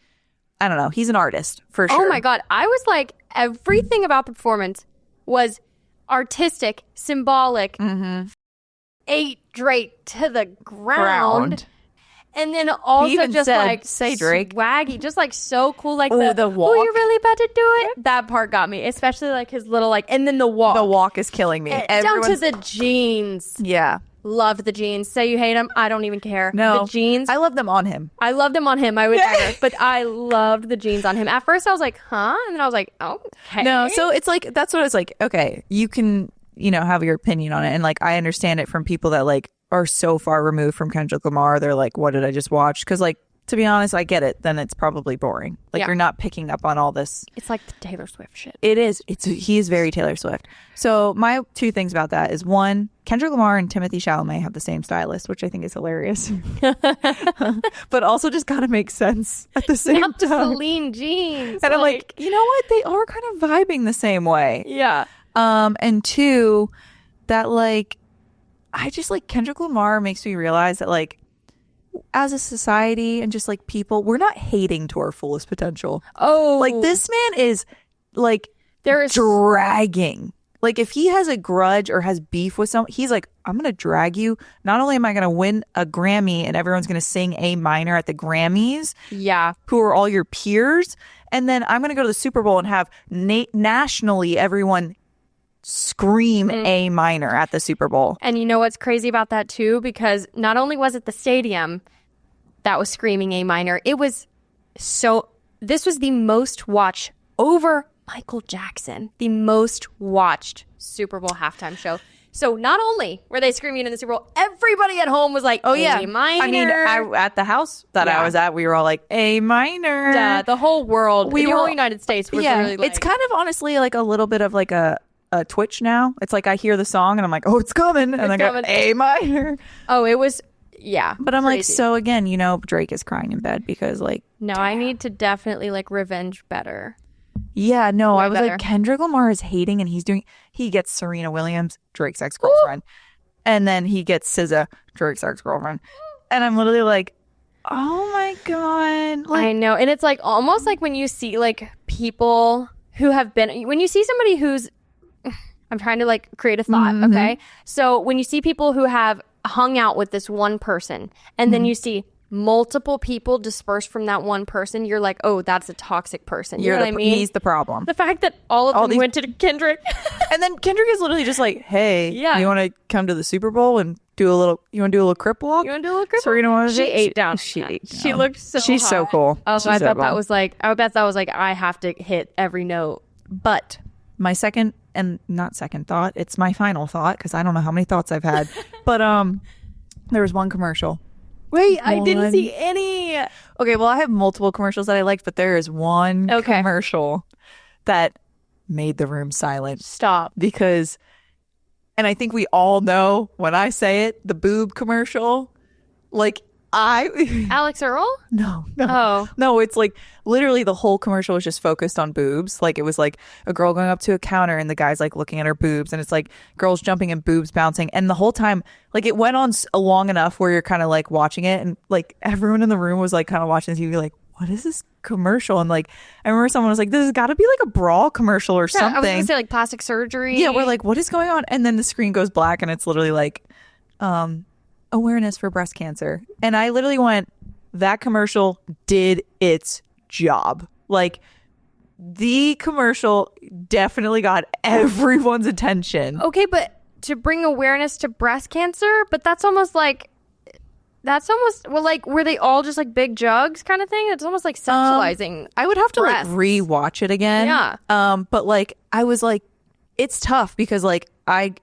I don't know. He's an artist for sure. Oh my God. I was like, everything about the performance was artistic, symbolic, ate Drake to the ground. And then also He even just said, like "Say Drake." swaggy, just like so cool, like the walk. Oh, you're really about to do it? That part got me, especially like his little like, and then the walk. The walk is killing me. Down to the jeans. Yeah. Loved the jeans. Say you hate them, I don't even care. No. The jeans. I love them on him. I love them on him. I would never, but I loved the jeans on him. At first, I was like, huh? And then I was like, okay. No, so it's like, that's what I was like, okay, you can, have your opinion on it. And like, I understand it from people that like are so far removed from Kendrick Lamar. They're like, what did I just watch? Because like, to be honest, I get it. Then it's probably boring. Like you're not picking up on all this. It's like the Taylor Swift shit. It is. He is very Taylor Swift. So my two things about that is one, Kendrick Lamar and Timothée Chalamet have the same stylist, which I think is hilarious. But also just gotta make sense at the same Not the time. Celine jeans. And I'm like, you know what? They are kind of vibing the same way. yeah. And two, that like, I just like Kendrick Lamar makes me realize that like, as a society and just like people, we're not hating to our fullest potential. Oh, Like this man is like there is dragging. Like if he has a grudge or has beef with someone, he's like, I'm going to drag you. Not only am I going to win a Grammy and everyone's going to sing A minor at the Grammys, yeah. who are all your peers, and then I'm going to go to the Super Bowl and have nationally everyone scream A minor at the Super Bowl. And you know what's crazy about that too? Because not only was it the stadium that was screaming A minor, this was the most watched over Michael Jackson, the most watched Super Bowl halftime show. So not only were they screaming in the Super Bowl, everybody at home was like, Oh yeah, A minor. I mean, at the house that I was at, we were all like A minor. The whole world, the whole were- United States was really like, it's kind of honestly like a little bit of like a Twitch now. It's like I hear the song and I'm like, oh, it's coming, and I go coming. A minor. oh, it was, yeah. But I'm like, crazy. so again, Drake is crying in bed because like, No, I need to definitely like revenge better. yeah, no, I was better. like, Kendrick Lamar is hating, and he gets Serena Williams, Drake's ex-girlfriend, and then he gets SZA, Drake's ex-girlfriend, and I'm literally like, oh my god, like, I know. And it's like almost like when you see like people who have been, when you see somebody who's, I'm trying to like create a thought, okay? So when you see people who have hung out with this one person and then you see multiple people dispersed from that one person, you're like, oh, that's a toxic person. You know what I mean? He's the problem. The fact that all of them went to Kendrick. And then Kendrick is literally just like, hey, Yeah. you want to come to the Super Bowl and you want to do a little crip walk? You want to do a little cripple? Serena wanted She it. ate down. She ate She down. looked so She's so hot. cool. Oh, She's so I so bet that cool. was like, I have to hit every note. But my second, and not second thought, it's my final thought, because I don't know how many thoughts I've had. But there was one commercial. Wait, I didn't see any. Okay, well, I have multiple commercials that I liked, but there is one commercial that made the room silent. Stop. Because, and I think we all know when I say it, the boob commercial, like Alex Earl? No. Oh. No, it's like literally the whole commercial was just focused on boobs. Like it was like a girl going up to a counter and the guy's like looking at her boobs, and it's like girls jumping and boobs bouncing. And the whole time, like it went on long enough where you're kind of like watching it, and like everyone in the room was like kind of watching the TV like, what is this commercial? And like I remember someone was like, this has got to be like a bra commercial or something. I was gonna say like plastic surgery. Yeah, we're like, what is going on? And then the screen goes black and it's literally like awareness for breast cancer. And I literally went, that commercial did its job. Like the commercial definitely got everyone's attention. Okay, but to bring awareness to breast cancer, but that's almost like well, like were they all just like big jugs kind of thing? It's almost like sexualizing. I would have to breasts. like rewatch it again. Yeah. But like I was like, it's tough because like I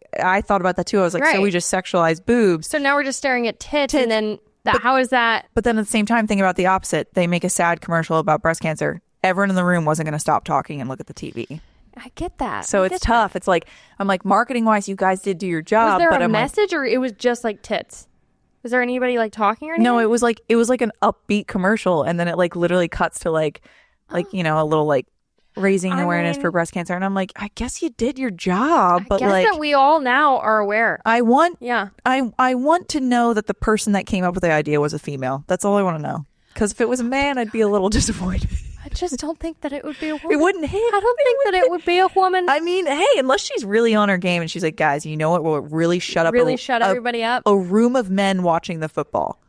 thought about that too. I was like, so Right. we just sexualize boobs. So now we're just staring at tits. And then how is that? But then at the same time, think about the opposite. They make a sad commercial about breast cancer. Everyone in the room wasn't going to stop talking and look at the TV. I get that. So it's tough. It's like, I'm like, marketing wise, you guys did do your job. Was there but a I'm message or it was just like tits? Was there anybody like talking or anything? No, it was like an upbeat commercial, and then it like literally cuts to like a little like raising awareness for breast cancer, and I'm like, I guess you did your job, but I guess like that we all now are aware. I want to know that the person that came up with the idea was a female. That's all I want to know. Because if it was a man, I'd be a little disappointed. I just don't think that it would be a woman. It wouldn't hit. I don't think that it would be a woman. I mean, hey, unless she's really on her game and she's like, guys, you know what will really shut up? Shut everybody up. A room of men watching the football.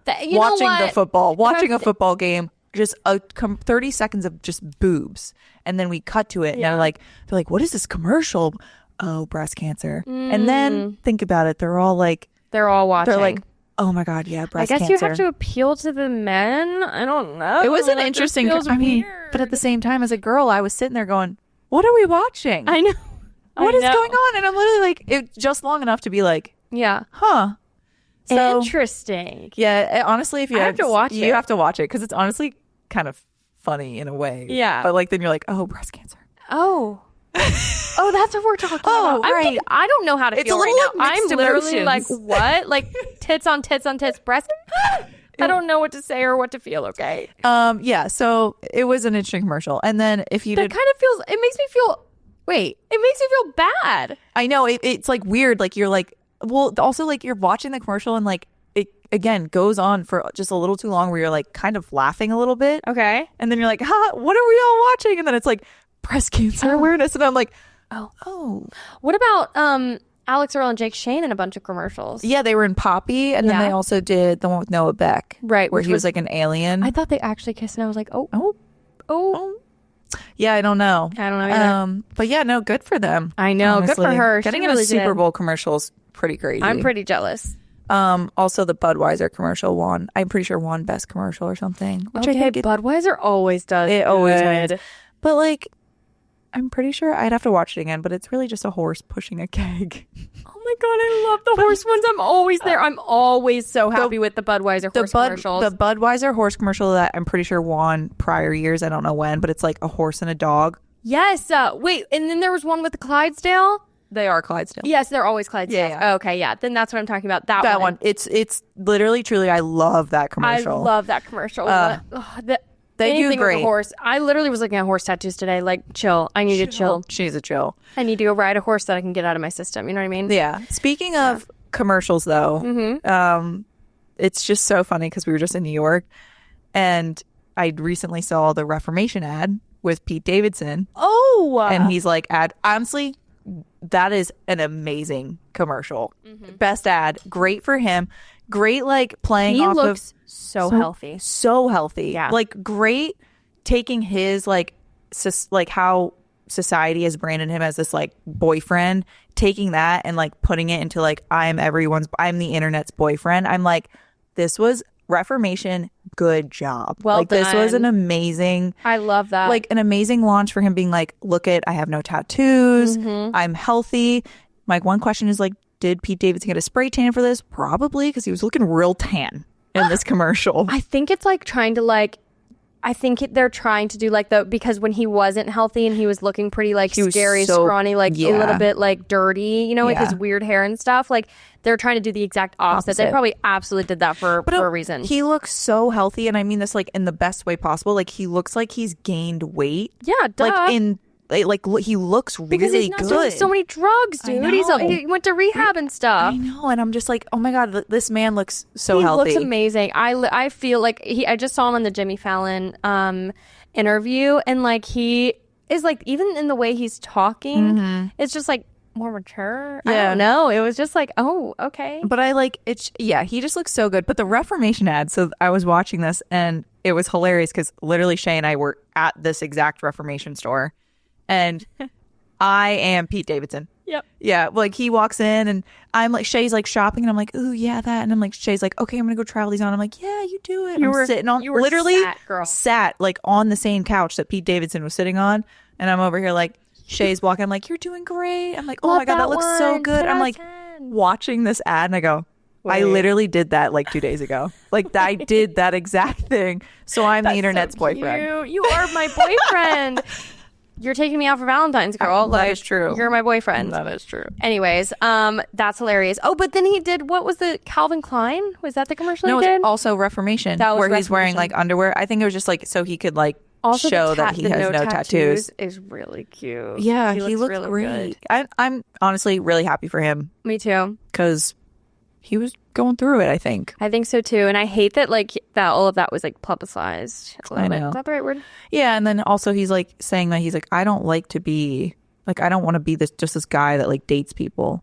Watching a football game. Just 30 seconds of just boobs, and then we cut to it, and they're like, "What is this commercial? Oh, breast cancer." And then think about it, they're all watching. They're like, "Oh my god, yeah, breast cancer." I guess you have to appeal to the men. I don't know. It was an interesting. But at the same time, as a girl, I was sitting there going, "What are we watching? I know. What is going on?" And I'm literally like, it just long enough to be like, "Yeah, huh." So, interesting. Yeah, honestly, if you have to watch it, you have to watch it because it's honestly kind of funny in a way. Yeah. But then you're like, oh, breast cancer. Oh. Oh, that's what we're talking about. Right. I don't know how to feel right now. I'm literally emotions. what? Tits on tits on tits, breast. I don't know what to say or what to feel, okay? Yeah, so it was an interesting commercial. And then if you it makes me feel bad. I know, it's weird. You're also you're watching the commercial and it again goes on for just a little too long where you're kind of laughing a little bit. Okay. And then you're like, what are we all watching? And then it's breast cancer awareness. And I'm like, oh. What about Alex Earl and Jake Shane in a bunch of commercials? Yeah, they were in Poppy, and then they also did the one with Noah Beck. Right. Where he was an alien. I thought they actually kissed and I was like, oh. Yeah, I don't know. I don't know either. But yeah, no, good for them. I know. Honestly. Good for her. Getting a Super Bowl commercial's pretty crazy. I'm pretty jealous. Also the Budweiser commercial won. I'm pretty sure won best commercial or something. Which okay, Budweiser always does. It always wins. But I'm pretty sure I'd have to watch it again, but it's really just a horse pushing a keg. Oh my god, I love the horse ones. I'm always there. I'm always so happy with the Budweiser horse commercials. The Budweiser horse commercial that I'm pretty sure won prior years. I don't know when, but it's a horse and a dog. Yes. Wait, and then there was one with the Clydesdale. They are Clydesdale. Yes, they're always Clydesdale. Yeah. Okay, yeah. Then that's what I'm talking about. That one. It's literally, truly, I love that commercial. I love that commercial. They do great. With a horse. I literally was looking at horse tattoos today. Chill. I need to chill. She's a chill. I need to go ride a horse that I can get out of my system. You know what I mean? Yeah. Speaking of commercials, though, it's just so funny because we were just in New York, and I recently saw the Reformation ad with Pete Davidson. Oh. And he's honestly, that is an amazing commercial. Best ad. Great for him. Great, playing off of. He looks so healthy. So healthy. Yeah. Great taking his, how society has branded him as this, boyfriend, taking that and, putting it into, I'm the internet's boyfriend. I'm this was Reformation. Good job. Well done. This was an amazing. I love that. An amazing launch for him being look I have no tattoos. I'm healthy. One question is did Pete Davidson get a spray tan for this? Probably, because he was looking real tan in this commercial. I think it's trying to I think they're trying to do because when he wasn't healthy and he was looking pretty scary, scrawny, a little bit dirty, with his weird hair and stuff. They're trying to do the exact opposite. They probably absolutely did that for a reason. He looks so healthy, and I mean this in the best way possible. He looks like he's gained weight. Yeah, duh. He looks really because he's not good. doing so many drugs, dude. He went to rehab and stuff. I know, and I'm just oh my god, this man looks so healthy. He looks amazing. I feel I just saw him on the Jimmy Fallon interview, and he is even in the way he's talking, it's just more mature. Yeah. I don't know. It was just oh, okay. But I he just looks so good. But the Reformation ad, so I was watching this and it was hilarious because literally Shay and I were at this exact Reformation store. And I am Pete Davidson. Yep. Yeah. He walks in and I'm Shay's shopping and I'm ooh, yeah, that. And I'm Shay's okay, I'm going to go try all these on. I'm yeah, you do it. You were sitting on, you were literally sat, girl. Sat on the same couch that Pete Davidson was sitting on. And I'm over here Shay's walking. I'm you're doing great. I'm oh my God, that looks so good. I'm watching this ad and I go, wait. I literally did that 2 days ago. I did that exact thing. So I'm the internet's boyfriend. You are my boyfriend. You're taking me out for Valentine's, girl. That is true. You're my boyfriend. That is true. Anyways, that's hilarious. Oh, but then he did, what was the Calvin Klein? Was that the commercial he did? No, it was also Reformation. That was where Reformation. He's wearing underwear. I think it was just so he could also show that he has no tattoos. Is really cute. Yeah, he looks really great. good. I'm honestly really happy for him. Me too. Because he was going through it, I think. I think so too. And I hate that that all of that was like publicized. I know. Is that the right word? Yeah, and then also he's like saying that he's like, I don't like to be like, I don't want to be this guy that like dates people.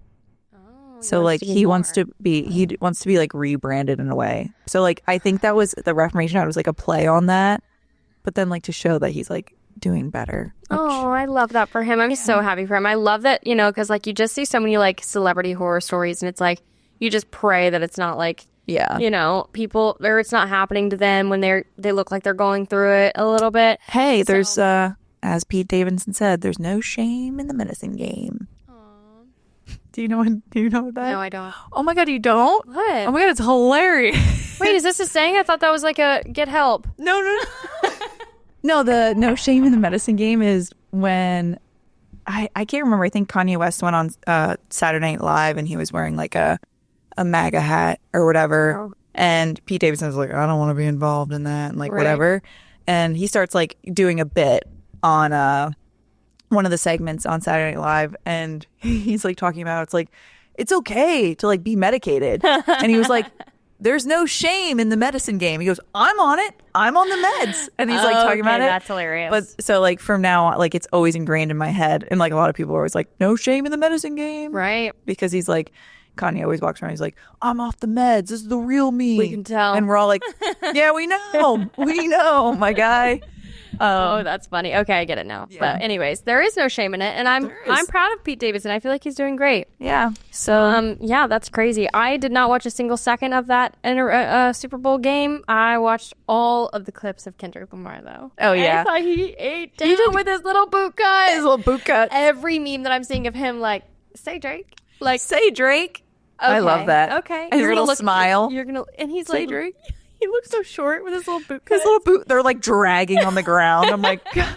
So like he wants to be like rebranded in a way. So like I think that was the Reformation Hour was like a play on that, but then like to show that he's like doing better. Oh, I love that for him. I'm so happy for him. I love that, because like you just see so many like celebrity horror stories, and it's like you just pray that it's not like people, or it's not happening to them when they look like they're going through it a little bit. Hey, there's as Pete Davidson said, there's no shame in the medicine game. Do you know that? No, I don't. Oh my God, you don't? What? Oh my God, it's hilarious. Wait, is this a saying? I thought that was like a get help. No. No, the no shame in the medicine game is when I can't remember. I think Kanye West went on Saturday Night Live and he was wearing like a MAGA hat or whatever. Oh. And Pete Davidson was like, I don't want to be involved in that and like whatever. And he starts like doing a bit on one of the segments on Saturday Night Live, and he's like talking about it's like it's okay to like be medicated, and he was like, "There's no shame in the medicine game." He goes, "I'm on it. I'm on the meds," and he's like talking about it. That's hilarious. But so like from now on, like it's always ingrained in my head, and like a lot of people are always like, "No shame in the medicine game," right? Because he's like. Kanye always walks around. He's like, I'm off the meds. This is the real me. We can tell. And we're all like, yeah, we know. We know, my guy. Oh, that's funny. Okay, I get it now. Yeah. But anyways, there is no shame in it. And I'm proud of Pete Davidson. I feel like he's doing great. Yeah. So yeah, that's crazy. I did not watch a single second of that Super Bowl game. I watched all of the clips of Kendrick Lamar though. Oh yeah. I thought he ate down with his little boot cut. His little boot cut. Every meme that I'm seeing of him like, say Drake. Like say Drake. Okay. I love that. Okay. His little smile. And he's say like Drake. He looks so short with his little boot cut. His little boot, they're like dragging on the ground. I'm like, God.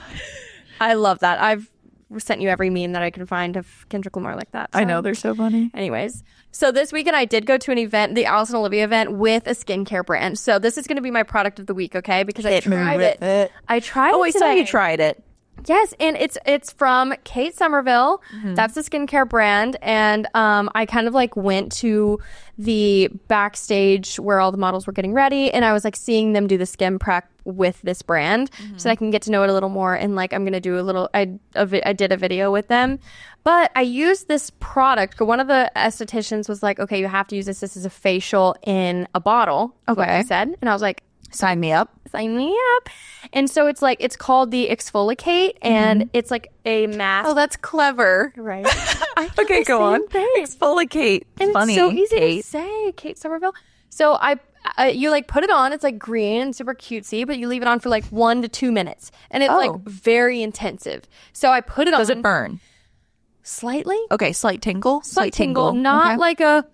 I love that. I've sent you every meme that I can find of Kendrick Lamar like that. So. I know, they're so funny. Anyways, so this weekend I did go to an event, the Alice and Olivia event with a skincare brand. So this is going to be my product of the week, okay? Because I tried it. I tried it. Oh, I saw you tried it. Yes, and it's from Kate Somerville. Mm-hmm. That's the skincare brand, and I kind of like went to the backstage where all the models were getting ready, and I was like seeing them do the skin prep with this brand, so that I can get to know it a little more. And like I'm gonna do a little. I did a video with them, but I used this product. One of the estheticians was like, "Okay, you have to use this. This is a facial in a bottle." Okay, what I said, and I was like. Sign me up. Sign me up. And so it's like, it's called the Exfoliate, and it's like a mask. Oh, that's clever. Right. Okay, go on. Exfoliate. And funny. It's so easy Kate. to say, Kate Somerville. So you like put it on. It's like green and super cutesy, but you leave it on for like 1 to 2 minutes. And it's like very intensive. So I put it on. Does it burn? Slightly. Okay, slight tingle. Slight tingle. Not like a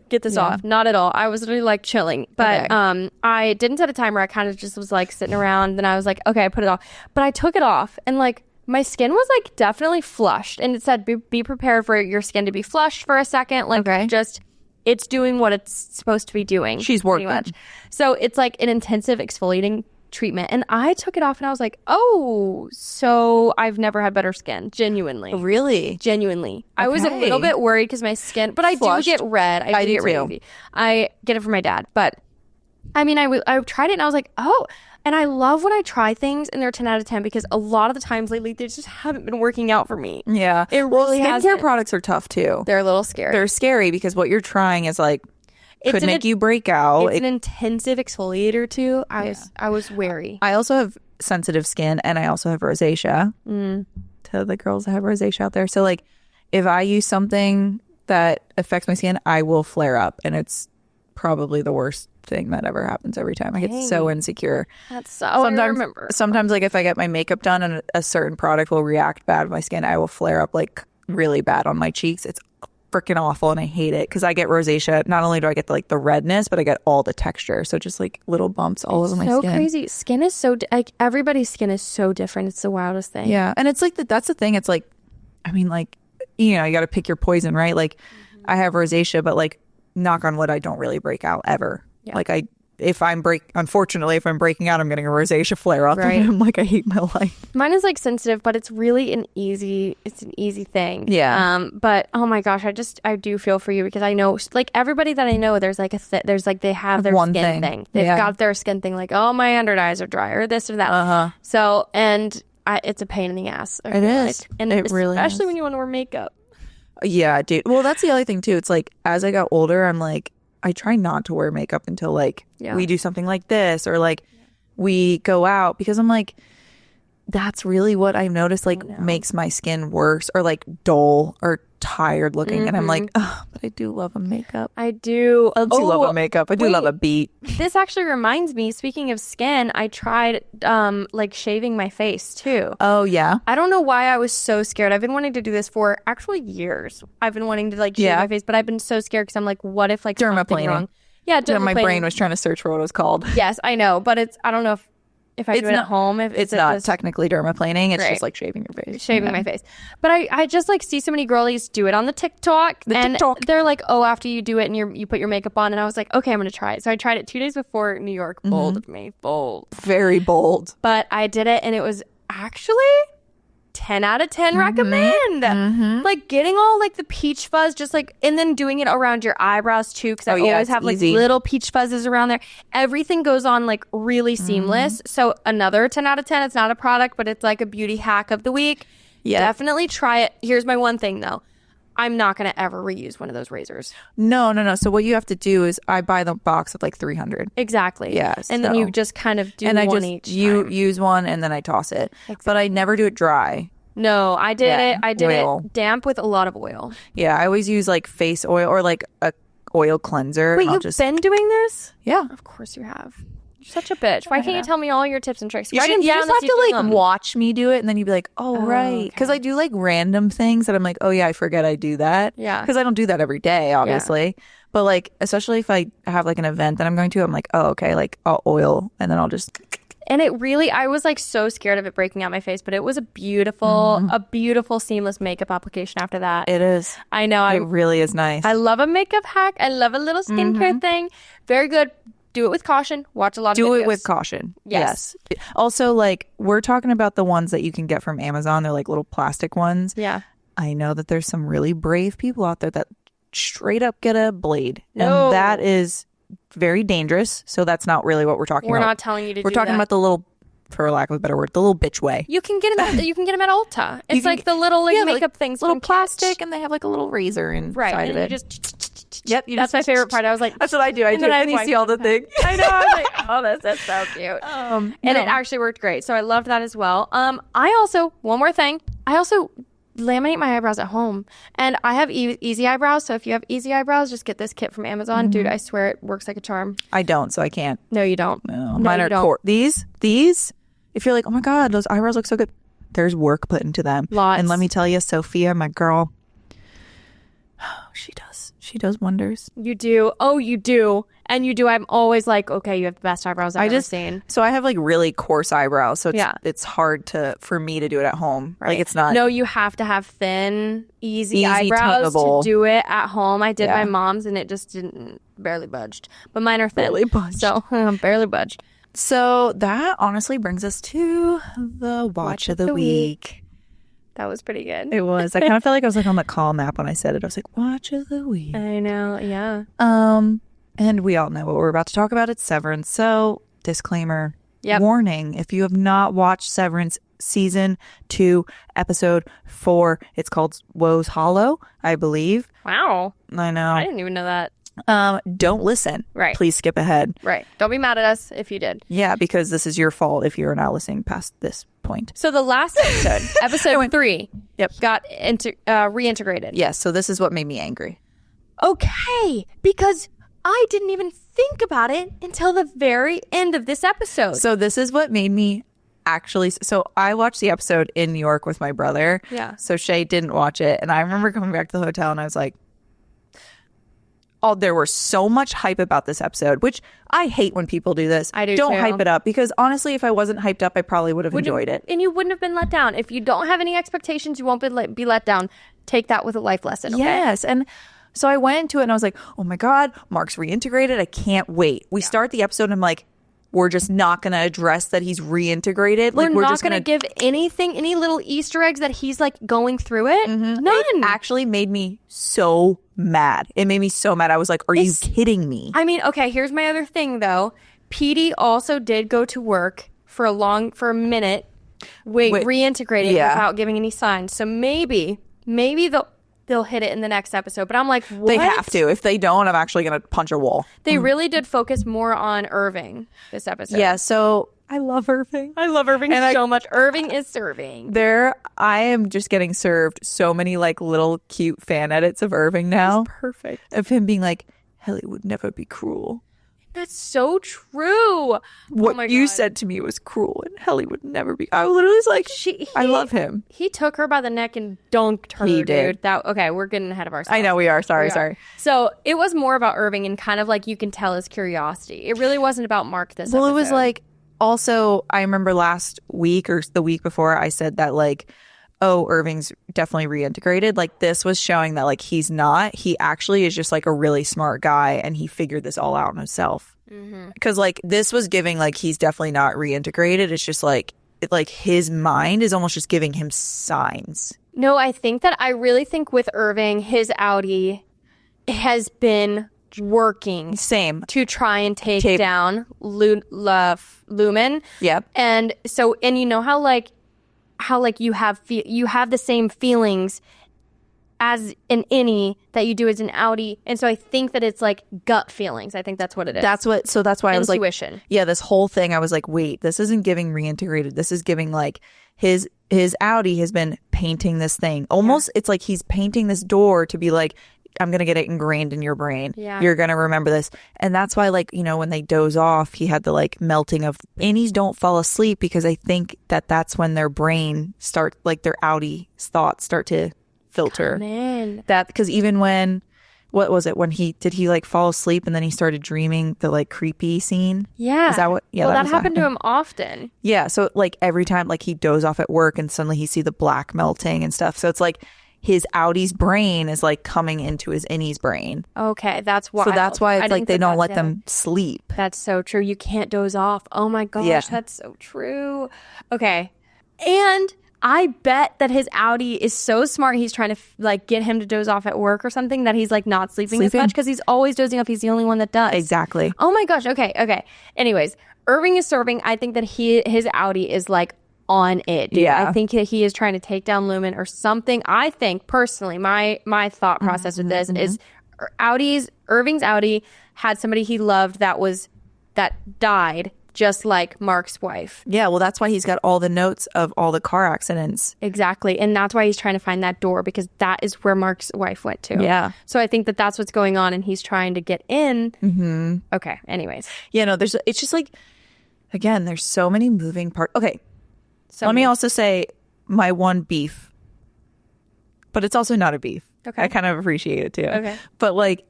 get this off. Not at all. I was literally like chilling. But I didn't set a timer. I kind of just was like sitting around. Then I was like, okay, I put it off. But I took it off, and like my skin was like definitely flushed. And it said be prepared for your skin to be flushed for a second. Like just it's doing what it's supposed to be doing. She's working. Pretty much. So it's like an intensive exfoliating treatment, and I took it off and I was like, oh, so I've never had better skin. Genuinely. Really? Genuinely. Okay. I was a little bit worried because my skin, but I do get red. I do get red. I get it from my dad, but I mean, I tried it and I was like, oh, and I love when I try things and they're 10 out of 10 because a lot of the times lately they just haven't been working out for me. Yeah. It really skincare products are tough too. They're a little scary. They're scary because what you're trying is like could make you break out. It's an intensive exfoliator too. I was wary. I also have sensitive skin and I also have rosacea. To the girls that have rosacea out there. So like if I use something that affects my skin, I will flare up, and it's probably the worst thing that ever happens every time. I get so insecure. That's so I remember. Sometimes like if I get my makeup done and a certain product will react bad with my skin, I will flare up like really bad on my cheeks. It's freaking awful, and I hate it because I get rosacea. Not only do I get the redness, but I get all the texture. So just like little bumps all over my skin. So crazy. Skin is so like everybody's skin is so different. It's the wildest thing. Yeah, and it's like that's the thing. It's like, I mean, like you got to pick your poison, right? Like I have rosacea, but like knock on wood, I don't really break out ever. Yeah. Like unfortunately, if I'm breaking out, I'm getting a rosacea flare up. Right. And I'm like, I hate my life. Mine is like sensitive, but it's really an easy thing. Yeah. But oh my gosh, I do feel for you because I know like everybody that I know, there's like they have their one skin thing. They've got their skin thing like, oh, my under eyes are dry or this or that. So, and it's a pain in the ass. It is. Like. And it really especially is. when you want to wear makeup. Yeah, dude. Well, that's the other thing too. It's like as I got older, I'm like, I try not to wear makeup until like we do something like this or like we go out because I'm like, that's really what I've noticed like makes my skin worse or like dull or tired looking. And I'm like, oh, but I do love a makeup. I do. I do love a makeup. I do love a beat. This actually reminds me, speaking of skin, I tried like shaving my face too. Oh, yeah. I don't know why I was so scared. I've been wanting to do this for actually years. I've been wanting to like shave my face, but I've been so scared because I'm like, what if like something wrong? Yeah, my brain was trying to search for what it was called. Yes, I know, but I don't know if I do it at home. If it's not technically dermaplaning. It's just like shaving your face. Shaving my face. But I just like see so many girlies do it on the TikTok. They're like, oh, after you do it and you put your makeup on. And I was like, okay, I'm going to try it. So I tried it 2 days before New York. Bold of me. Bold. Very bold. But I did it and it was actually 10 out of 10 recommend. Like getting all like the peach fuzz, just like, and then doing it around your eyebrows too. Cause I always have like little peach fuzzes around there. Everything goes on like really seamless. So another 10 out of 10. It's not a product, but it's like a beauty hack of the week. Yeah. Definitely try it. Here's my one thing though. I'm not going to ever reuse one of those razors. No. So what you have to do is I buy the box of like 300. Exactly. Yeah. And then you just kind of do one each time. You use one and then I toss it. Exactly. But I never do it dry. No, I did it. I did it damp with a lot of oil. Yeah. I always use like face oil or like a oil cleanser. Wait, you've been doing this? Yeah. Of course you have. You're such a bitch. Why can't you tell me all your tips and tricks? You just have to like watch me do it and then you'd be like, oh right. Because I do like random things that I'm like, oh yeah, I forget I do that. Yeah. Because I don't do that every day, obviously. Yeah. But like, especially if I have like an event that I'm going to, I'm like, oh, okay, like I'll oil and then I'll just... And it really, I was like so scared of it breaking out my face, but it was a beautiful seamless makeup application after that. It is. I know. It really is nice. I love a makeup hack. I love a little skincare thing. Very good. Do it with caution. Watch a lot of videos. Do it with caution. Yes. Also, like, we're talking about the ones that you can get from Amazon. They're like little plastic ones. Yeah. I know that there's some really brave people out there that straight up get a blade. No. And that is very dangerous. So that's not really what we're talking about. We're not telling you to do that. We're talking about the little, for lack of a better word, the little bitch way. You can get them at Ulta. It's like the little makeup things. Little plastic and they have like a little razor inside of it. You just... Yep, that's my favorite part. I was like, that's what I do. And you see all the things. I know. I was like, oh, this is so cute. And it actually worked great. So I loved that as well. I also, one more thing, I also laminate my eyebrows at home. And I have easy eyebrows. So if you have easy eyebrows, just get this kit from Amazon. Dude, I swear it works like a charm. I don't, so I can't. No, you don't. No, mine are these, if you're like, oh my God, those eyebrows look so good. There's work put into them. Lots. And let me tell you, Sophia, my girl, she does. She does wonders. You do. Oh, you do. And you do. I'm always like, okay, you have the best eyebrows I've ever seen. So I have like really coarse eyebrows. So it's hard for me to do it at home. Right. Like it's not. No, you have to have thin, easy eyebrows to do it at home. I did my mom's and it just barely budged. But mine are thin. Barely budged. So barely budged. So that honestly brings us to the watch of the week. That was pretty good. It was. I kind of felt like I was like on the Calm app when I said it. I was like, watch of the week. I know. Yeah. And we all know what we're about to talk about. It's Severance. So disclaimer, warning, if you have not watched Severance season 2, episode 4, it's called Woe's Hollow, I believe. Wow. I know. I didn't even know that. Don't listen. Right. Please skip ahead. Right. Don't be mad at us if you did. Yeah, because this is your fault if you're not listening past this point. So the last episode 3, got reintegrated. Yes. So this is what made me angry. Okay, because I didn't even think about it until the very end of this episode. So this is what made me actually. So I watched the episode in New York with my brother. Yeah. So Shay didn't watch it, and I remember coming back to the hotel, and I was like, oh, there was so much hype about this episode, which I hate when people do this. I do Don't too. hype it up, because honestly, if I wasn't hyped up, I probably would have enjoyed it. And you wouldn't have been let down. If you don't have any expectations, you won't be let down. Take that with a life lesson, okay? Yes, and So I went into it and I was like, oh my God, Mark's reintegrated. I can't wait. We start the episode and I'm like, we're just not going to address that he's reintegrated. We're like, we're not just going to give anything, any little Easter eggs that he's like going through it. None. It actually made me so mad. It made me so mad. I was like, are you kidding me? I mean, okay, here's my other thing though. Petey also did go to work for a minute, reintegrated without giving any signs. So maybe they'll hit it in the next episode. But I'm like, what? They have to. If they don't, I'm actually going to punch a wall. They really did focus more on Irving this episode. Yeah, so I love Irving. I love Irving so much. Irving is serving. I am just getting served so many like little cute fan edits of Irving now. It's perfect. Of him being like, Helly would never be cruel. That's so true. What you said to me was cruel, and Helly would never be. I literally was like, I love him. He took her by the neck and dunked her, dude. Okay, we're getting ahead of ourselves. I know we are. Sorry. So it was more about Irving and kind of like you can tell his curiosity. It really wasn't about Mark this episode. It was like, also, I remember last week or the week before I said that like, oh, Irving's definitely reintegrated. Like this was showing that like he's not. He actually is just like a really smart guy and he figured this all out on himself. Because like this was giving like he's definitely not reintegrated. It's just like his mind is almost just giving him signs. No, I really think with Irving, his Audi has been working to try and take down Lumen. Yep. And so, and you know how you have the same feelings as an innie that you do as an Audi, and so I think that it's like gut feelings. I think that's what it is. That's why I was like, intuition. Yeah, this whole thing I was like, wait, this isn't giving reintegrated. This is giving like his Audi has been painting this thing. Almost it's like he's painting this door to be like, I'm going to get it ingrained in your brain. Yeah. You're going to remember this. And that's why, like, you know, when they doze off, he had the like melting of innies don't fall asleep because I think that's when their brain start, like their Audi thoughts start to filter. Man. That because even when, what was it? When did he like fall asleep and then he started dreaming the like creepy scene? Yeah. Is that what? Yeah. Well, that happened to him often. Yeah. So like every time like he doze off at work and suddenly he see the black melting and stuff. So it's like, his Audi's brain is like coming into his innie's brain. Okay, that's why. So that's why it's like they don't let them sleep. That's so true. You can't doze off. Oh my gosh, that's so true. Okay. And I bet that his Audi is so smart. He's trying to like get him to doze off at work or something that he's like not sleeping as much because he's always dozing off. He's the only one that does. Exactly. Oh my gosh. Okay. Anyways, Irving is serving. I think that his Audi is like on it, dude. Yeah. I think that he is trying to take down Lumen or something. I think personally, my thought process with this is Irving's Audi had somebody he loved that died, just like Mark's wife. Yeah, well, that's why he's got all the notes of all the car accidents. Exactly, and that's why he's trying to find that door because that is where Mark's wife went to. Yeah. So I think that that's what's going on, and he's trying to get in. Mm-hmm. Okay. Anyways. Yeah. No. It's just like, again, there's so many moving parts. Okay. Let me also say my one beef, but it's also not a beef. Okay. I kind of appreciate it too. Okay. But like,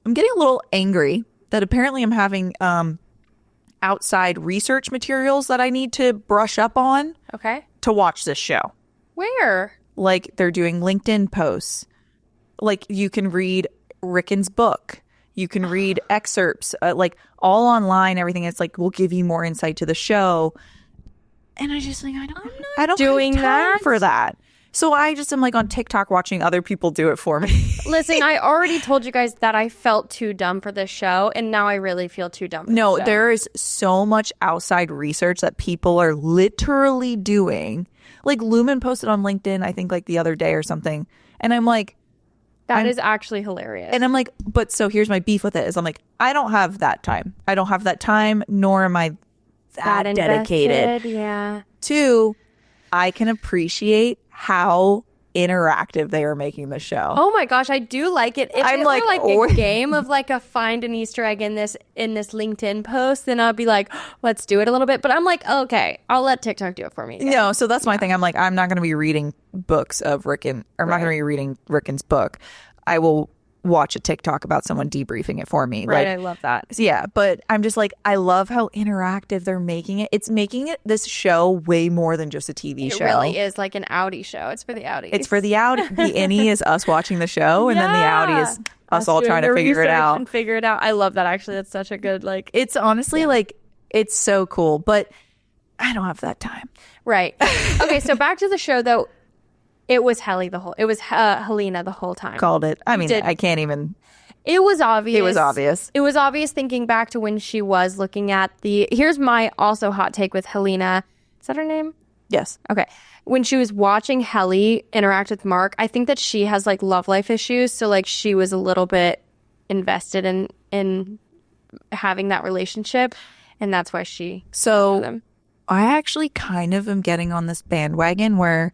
I'm getting a little angry that apparently I'm having outside research materials that I need to brush up on. Okay. To watch this show. Where? Like they're doing LinkedIn posts. Like you can read Rickon's book. You can read excerpts, like all online, everything. It's like, we'll give you more insight to the show. And I just like, I don't doing have time that for that. So I just am like on TikTok watching other people do it for me. Listen, I already told you guys that I felt too dumb for this show, and now I really feel too dumb for No, this show. there is so much outside research that people are literally doing. Like Lumen posted on LinkedIn, I think like the other day or something. And I'm like, that is actually hilarious. And I'm like, but so here's my beef with it is I'm like, I don't have that time. I don't have that time, nor am I that dedicated. Yeah. Two, I can appreciate how interactive they are making the show. Oh my gosh, I do like it. If I'm it like, were like a game of like a find an Easter egg in this LinkedIn post, then I'd be like, let's do it a little bit. But I'm like, okay, I'll let TikTok do it for me. No, so that's my thing. I'm like, I'm not going to be reading books of Rickon, or I'm not going to be reading Rickon's book. I will watch a TikTok about someone debriefing it for me. Right, Like, I love that. yeah, but I'm just like, I love how interactive they're making it. It's making it this show way more than just a TV It show. really is like an Audi show. It's for the Audis. It's for the Audi. The innie is us watching the show, and then the Audi is us all trying to figure it out. And figure it out. I love that. Actually, that's such a good like. It's honestly like it's so cool, but I don't have that time. Right. Okay, so back to the show though. It was Helena the whole time. Called it. I mean, I can't even. It was obvious. It was obvious. It was obvious thinking back to when she was looking at the. Here's my also hot take with Helena. Is that her name? Yes. Okay. When she was watching Helly interact with Mark, I think that she has like love life issues. So like she was a little bit invested in having that relationship, and that's why she. So I actually kind of am getting on this bandwagon where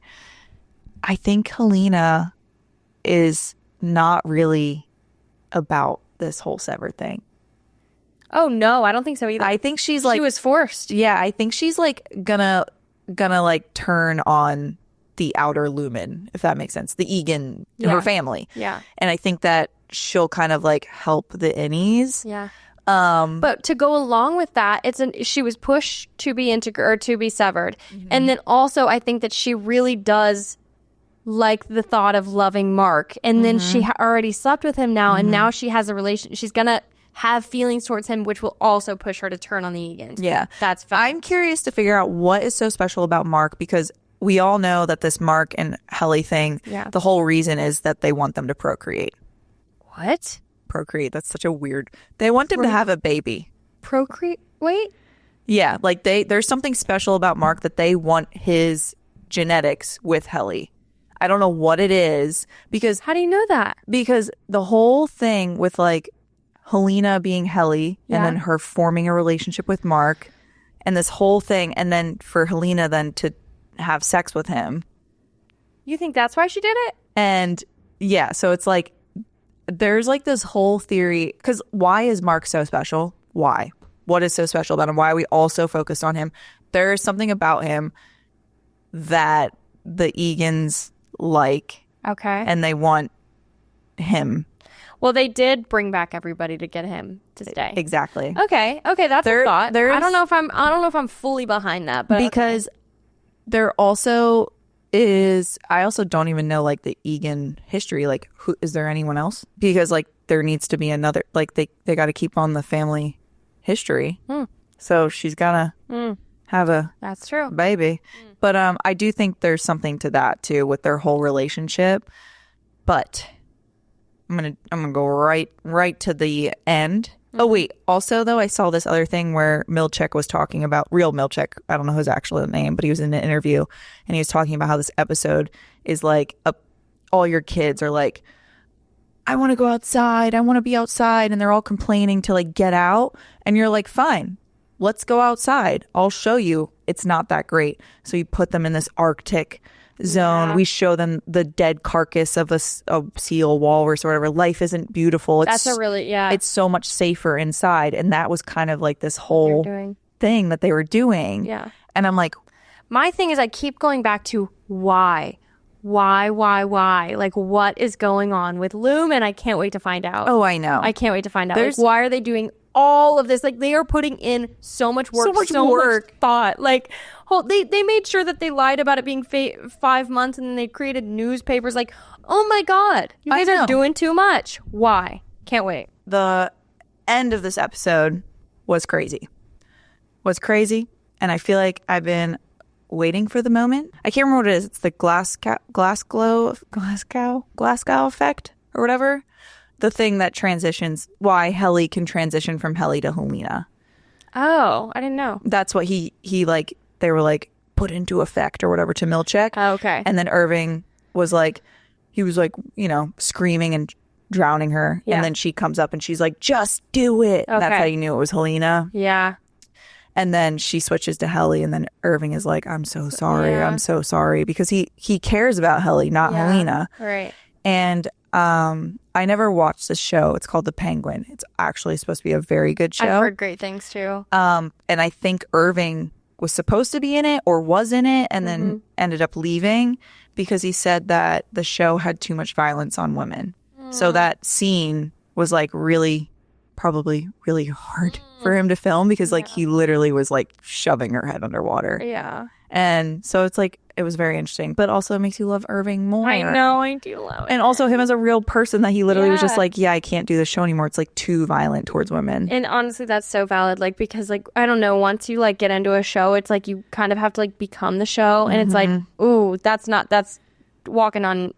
I think Helena is not really about this whole Severed thing. Oh no, I don't think so either. I think she's like she was forced. Yeah, I think she's like gonna like turn on the outer lumen, if that makes sense. The Egan, her family. Yeah. And I think that she'll kind of like help the innies. Yeah. But to go along with that, she was pushed to be to be severed. Mm-hmm. And then also I think that she really does like the thought of loving Mark. And then she already slept with him now, and now she has a relation. She's gonna have feelings towards him, which will also push her to turn on the Egans. Yeah. That's fine. I'm curious to figure out what is so special about Mark, because we all know that this Mark and Helly thing, the whole reason is that they want them to procreate. What? Procreate. That's such a weird. They want him to have a baby. Procreate? Wait. Yeah, like there's something special about Mark that they want his genetics with Helly. I don't know what it is, because how do you know that? Because the whole thing with like Helena being Helly and then her forming a relationship with Mark and this whole thing, and then for Helena then to have sex with him. You think that's why she did it? And yeah, so it's like there's like this whole theory, because why is Mark so special? Why? What is so special about him? Why are we all so focused on him? There is something about him that the Egans like. Okay. And they want him. Well, they did bring back everybody to get him to stay. Exactly. Okay, that's a thought. I don't know if I'm fully behind that, but because there also is. I also don't even know like the Egan history. Like, who is there anyone else? Because like there needs to be another. Like they got to keep on the family history. So she's gotta have a. That's true. Baby, but I do think there's something to that too with their whole relationship, but. I'm gonna go right to the end. Oh wait, also though I saw this other thing where Milchek was talking about real Milchek. I don't know his actual name, but he was in an interview and he was talking about how this episode is like all your kids are like, I want to go outside, I want to be outside, and they're all complaining to like get out, and you're like, fine, let's go outside. I'll show you. It's not that great. So you put them in this Arctic zone. We show them the dead carcass of a seal, walrus, or whatever. Life isn't beautiful. That's a really It's so much safer inside, and that was kind of like this whole thing that they were doing. Yeah, and I'm like, my thing is, I keep going back to why, like what is going on with Loom, and I can't wait to find out. Oh, I know. I can't wait to find out. Like, why are they doing all of this? Like they are putting in so much work, so much thought. Like, they made sure that they lied about it being 5 months, and then they created newspapers. Like, oh my god, you guys are doing too much. Why? Can't wait. The end of this episode was crazy. And I feel like I've been waiting for the moment. I can't remember what it is. It's the Glasgow effect or whatever. The thing that transitions, why Helly can transition from Helly to Helena. Oh, I didn't know. That's what he like, they were like, put into effect or whatever to Milchek. Oh, okay. And then Irving was like, you know, screaming and drowning her. Yeah. And then she comes up and she's like, just do it. Okay. That's how you knew it was Helena. Yeah. And then she switches to Helly, and then Irving is like, I'm so sorry. Yeah. I'm so sorry. Because he cares about Helly, not Helena. Right. And I never watched this show. It's called The Penguin. It's actually supposed to be a very good show. I've heard great things too. And I think Irving was supposed to be in it or was in it, and then ended up leaving because he said that the show had too much violence on women. So that scene was like probably really hard for him to film because like he literally was like shoving her head underwater. Yeah. And so it's like, it was very interesting, but also it makes you love Irving more. I know, I do love it. And also him as a real person that he literally was just like, yeah, I can't do this show anymore. It's like too violent towards women. And honestly, that's so valid. Like, because like, I don't know, once you like get into a show, it's like you kind of have to like become the show. And it's like, ooh, that's walking on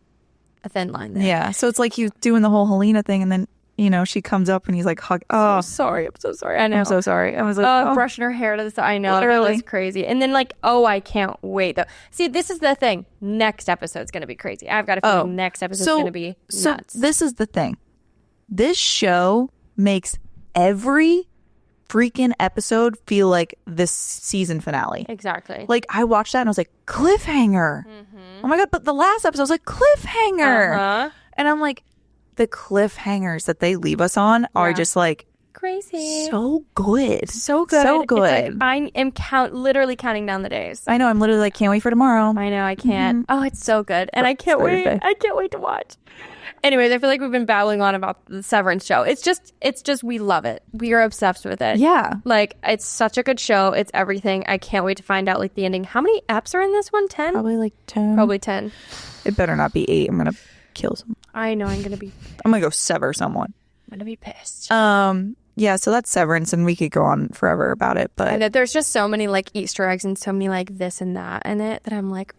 a thin line there. Yeah. So it's like you doing the whole Helena thing and then, you know, she comes up and he's like, I'm so sorry. I know. I'm so sorry. I was like, brushing her hair to the side. I know. Literally. That's crazy. And then like, I can't wait though. See, this is the thing. Next episode's going to be crazy. I've got a feeling next episode's going to be nuts. So this is the thing. This show makes every freaking episode feel like this season finale. Exactly. Like I watched that and I was like, cliffhanger. Oh my God. But the last episode was like, cliffhanger. And I'm like, the cliffhangers that they leave us on are just like crazy, so good, so good. Like, I am literally counting down the days. I know. I'm literally like, can't wait for tomorrow. I know. I can't. Oh, it's so good, and I can't wait. I can't wait to watch. Anyways, I feel like we've been babbling on about the Severance show. It's just we love it. We are obsessed with it. Yeah, like it's such a good show. It's everything. I can't wait to find out like the ending. How many eps are in this one? 10? Probably like 10. Probably 10. It better not be 8. I'm gonna kill someone. I know. I'm gonna go sever someone. I'm gonna be pissed. Yeah, so that's Severance, and we could go on forever about it, but and there's just so many like Easter eggs and so many like this and that in it that I'm like,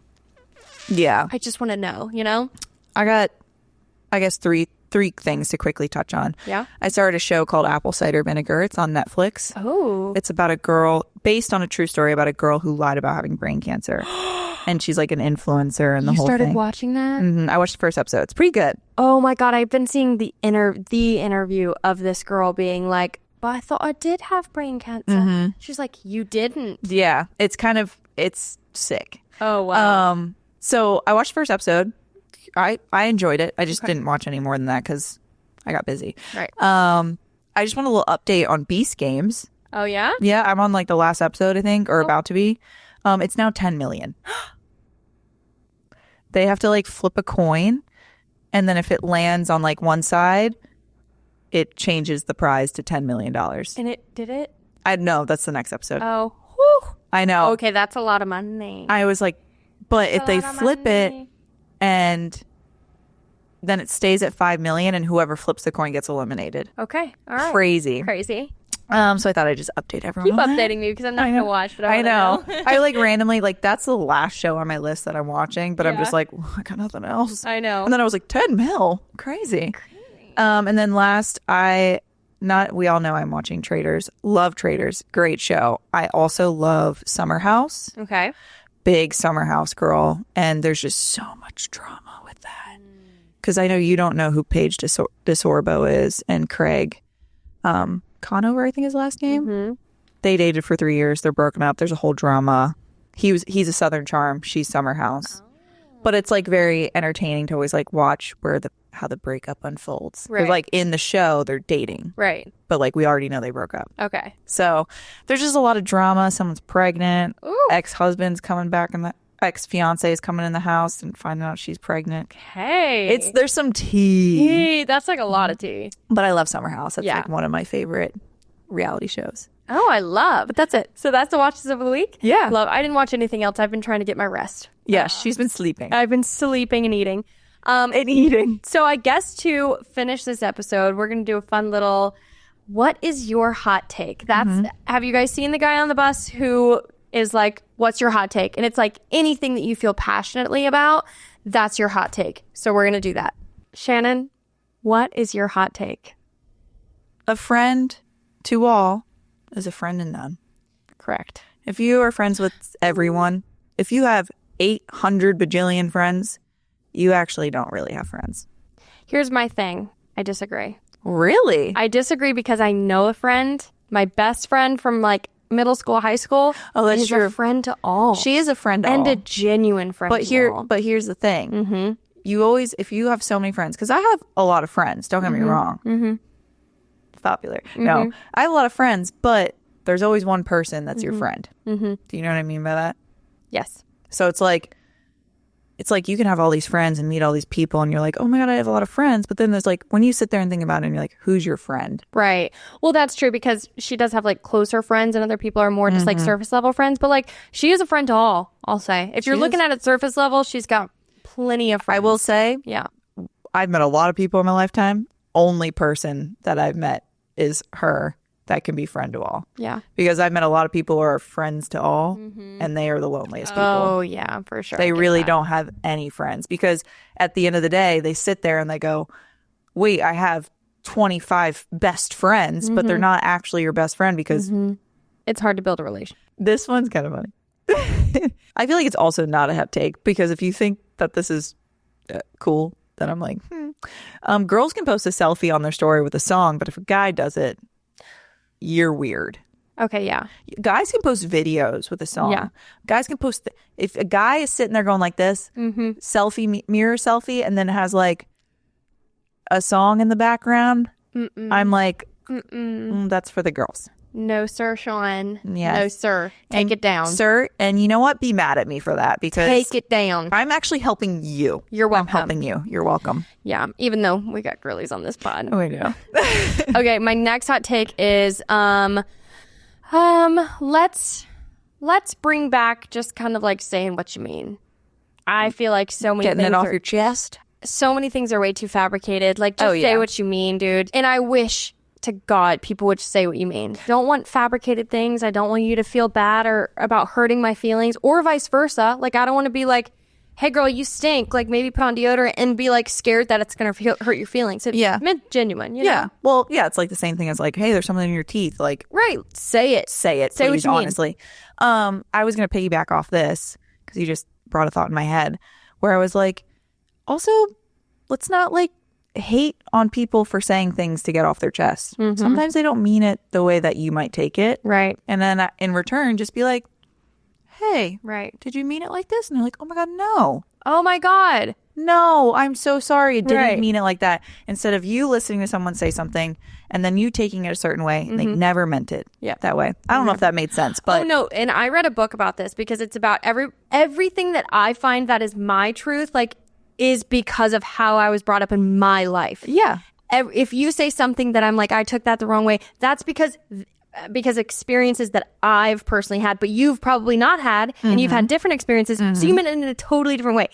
yeah, I just want to know, you know. I got, I guess three things to quickly touch on. Yeah, I started a show called Apple Cider Vinegar. It's on Netflix. Oh, it's about a girl based on a true story about a girl who lied about having brain cancer. And she's like an influencer and the whole thing. You started watching that? I watched the first episode. It's pretty good. Oh my God. I've been seeing the interview of this girl being like, but I thought I did have brain cancer. She's like, you didn't. Yeah. It's sick. Oh, wow. So I watched the first episode. I enjoyed it. I just didn't watch any more than that because I got busy. Right. I just want a little update on Beast Games. Oh, yeah? Yeah. I'm on like the last episode, I think, or about to be. It's now 10 million. They have to like flip a coin, and then if it lands on like one side, it changes the prize to $10 million. And it did it? I know, that's the next episode. Oh, whew. I know. Okay, that's a lot of money. I was like, but if they flip it and then it stays at 5 million and whoever flips the coin gets eliminated. Okay, all right. Crazy. So I thought I'd just update everyone. Keep updating me because I'm not going to watch, but I know. I like randomly, like that's the last show on my list that I'm watching, but I'm just like, I got nothing else. I know. And then I was like, 10 mil. Crazy. And then last, we all know I'm watching Traitors. Love Traitors. Great show. I also love Summer House. Okay. Big Summer House girl. And there's just so much drama with that. Because I know you don't know who Paige DeSorbo is and Craig. Conover, I think his last name. They dated for 3 years. They're broken up. There's a whole drama. He's a Southern Charm. She's Summer House. But it's like very entertaining to always like watch how the breakup unfolds. Right. Like in the show, they're dating. Right. But like we already know they broke up. Okay. So there's just a lot of drama. Someone's pregnant. Ooh. Ex-husband's coming back and the ex-fiance is coming in the house and finding out she's pregnant. Hey. There's some tea. Hey, that's like a lot of tea. But I love Summer House. That's like one of my favorite reality shows. Oh, I love. But that's it. So that's the watches of the week? Yeah. Love. I didn't watch anything else. I've been trying to get my rest. Yeah, she's been sleeping. I've been sleeping and eating. So I guess to finish this episode, we're going to do a fun little, what is your hot take? Have you guys seen the guy on the bus who is like, what's your hot take? And it's like anything that you feel passionately about, that's your hot take. So we're going to do that. Shannon, what is your hot take? A friend to all is a friend to none. Correct. If you are friends with everyone, if you have 800 bajillion friends, you actually don't really have friends. Here's my thing. I disagree. Really? I disagree because I know a friend, my best friend from like middle school, high school. Oh, that's true. A friend to all. She is a friend to all. And a genuine friend to all. But here's the thing. You always, if you have so many friends, because I have a lot of friends, don't get me wrong. Popular. No, I have a lot of friends, but there's always one person that's your friend. Do you know what I mean by that? Yes. So it's like, it's like you can have all these friends and meet all these people and you're like, oh my God, I have a lot of friends. But then there's like, when you sit there and think about it and you're like, who's your friend? Right. Well, that's true because she does have like closer friends and other people are more just like surface level friends. But like she is a friend to all, I'll say. If you're looking at it surface level, she's got plenty of friends. I will say, yeah, I've met a lot of people in my lifetime. Only person that I've met is her that can be friend to all. Yeah. Because I've met a lot of people who are friends to all and they are the loneliest people. Oh, yeah, for sure. They really don't have any friends because at the end of the day, they sit there and they go, wait, I have 25 best friends, but they're not actually your best friend because it's hard to build a relationship. This one's kind of funny. I feel like it's also not a hot take because if you think that this is cool, then I'm like, girls can post a selfie on their story with a song, but if a guy does it, you're weird. Okay, yeah. Guys can post videos with a song. Yeah. Guys can post if a guy is sitting there going like this, selfie, mirror selfie, and then has like a song in the background, I'm like, that's for the girls. No, sir, Sean. Yes. No, sir. Take it down. Sir, and you know what? Be mad at me for that because take it down. I'm actually helping you. You're welcome. I'm helping you. You're welcome. Yeah, even though we got girlies on this pod. Oh, I know. Okay, my next hot take is let's bring back just kind of like saying what you mean. I feel like so many Getting things it off are, your chest. so many things are way too fabricated. Like just say what you mean, dude. And I wish to God people would say what you mean. I don't want fabricated things. I don't want you to feel bad or about hurting my feelings or vice versa. Like I don't want to be like, hey girl, you stink. Like maybe put on deodorant and be like scared that it's going to hurt your feelings. It meant genuine, you know? Yeah. Well, yeah, it's like the same thing as like, hey, there's something in your teeth. Like, right. Say it. Say it, say please, what you honestly. I was going to piggyback off this because you just brought a thought in my head where I was like, also, let's not like hate on people for saying things to get off their chest. Sometimes they don't mean it the way that you might take it. Right. And then in return, just be like, hey, right. did you mean it like this? And they're like, oh my God, no. Oh my God. No, I'm so sorry. It didn't mean it like that. Instead of you listening to someone say something and then you taking it a certain way, they never meant it that way. I don't know if that made sense, but. Oh, no. And I read a book about this because it's about everything that I find that is my truth, like, is because of how I was brought up in my life. Yeah. If you say something that I'm like, I took that the wrong way, that's because experiences that I've personally had, but you've probably not had, and you've had different experiences, so you meant it in a totally different way.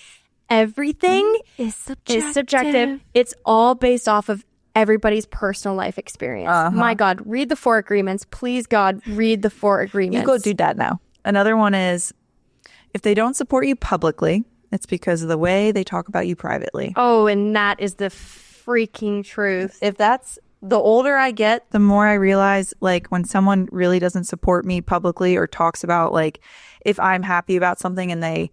Everything is subjective. It's all based off of everybody's personal life experience. My God, read the 4 agreements. Please, God, read the 4 agreements. You go do that now. Another one is, if they don't support you publicly, it's because of the way they talk about you privately. Oh, and that is the freaking truth. If that's the older I get, the more I realize, like, when someone really doesn't support me publicly or talks about, like, if I'm happy about something and they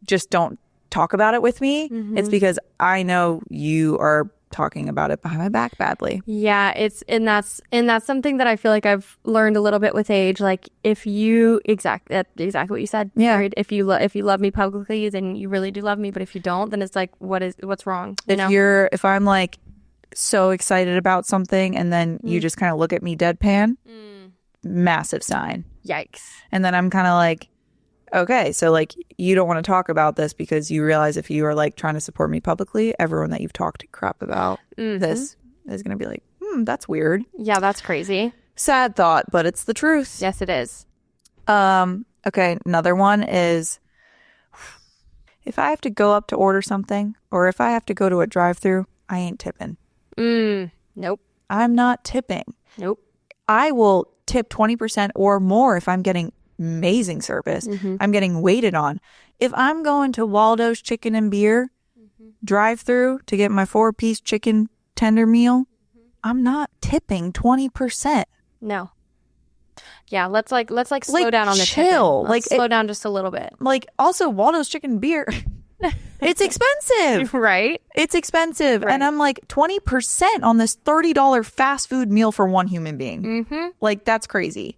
just don't talk about it with me, it's because I know you are talking about it behind my back badly. Yeah, and that's something that I feel like I've learned a little bit with age. Like if you exactly what you said. Yeah. Right? If you love me publicly, then you really do love me. But if you don't, then it's like what's wrong? If I'm like so excited about something and then you just kind of look at me deadpan, massive sign. Yikes. And then I'm kind of like, okay, so like you don't want to talk about this because you realize if you are like trying to support me publicly, everyone that you've talked crap about this is going to be like, that's weird. Yeah, that's crazy. Sad thought, but it's the truth. Yes, it is. Okay, another one is if I have to go up to order something or if I have to go to a drive-through, I ain't tipping. Nope. I'm not tipping. Nope. I will tip 20% or more if I'm getting amazing service. I'm getting waited on. If I'm going to Waldo's Chicken and Beer drive through to get my 4-piece chicken tender meal, I'm not tipping 20%. No. Yeah, let's slow down on the chill. Let's slow down just a little bit. Like also Waldo's Chicken and Beer, it's expensive. Right? It's expensive. Right. And I'm like 20% on this $30 fast food meal for one human being. Like that's crazy.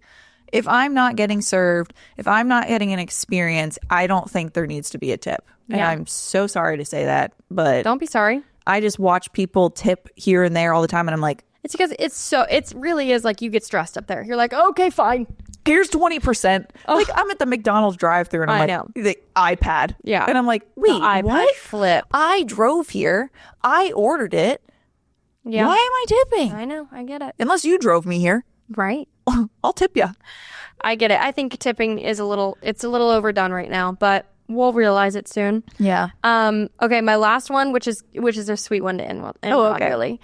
If I'm not getting served, if I'm not getting an experience, I don't think there needs to be a tip. And I'm so sorry to say that, but don't be sorry. I just watch people tip here and there all the time and I'm like, it's because it really is like you get stressed up there. You're like, okay, fine. here's 20%. Like I'm at the McDonald's drive-thru and I'm like, the iPad. Yeah. And I'm like, wait, the iPad what? Flip. I drove here. I ordered it. Yeah. Why am I tipping? I know. I get it. Unless you drove me here. Right. I'll tip you. I get it. I think tipping is it's a little overdone right now, but we'll realize it soon. Yeah. Okay, my last one, which is a sweet one to end on, really.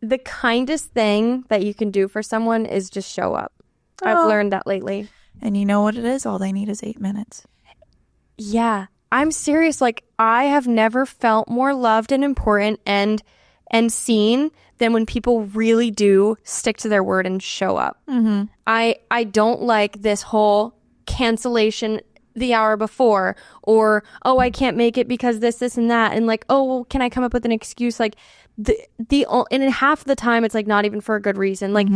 The kindest thing that you can do for someone is just show up. I've learned that lately. And you know what it is? All they need is 8 minutes. Yeah. I'm serious. Like, I have never felt more loved and important and seen than when people really do stick to their word and show up. Mm-hmm. I don't like this whole cancellation the hour before, or, oh, I can't make it because this and that, and like, oh, well, can I come up with an excuse? Like, and half the time it's like not even for a good reason. Like,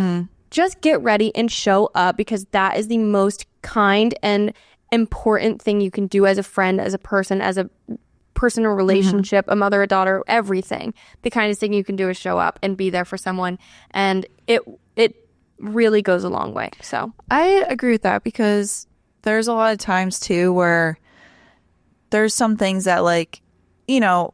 just get ready and show up, because that is the most kind and important thing you can do as a friend, as a personal relationship, a mother, a daughter, everything. The kindest thing you can do is show up and be there for someone, and it really goes a long way. So I agree with that, because there's a lot of times too where there's some things that, like, you know,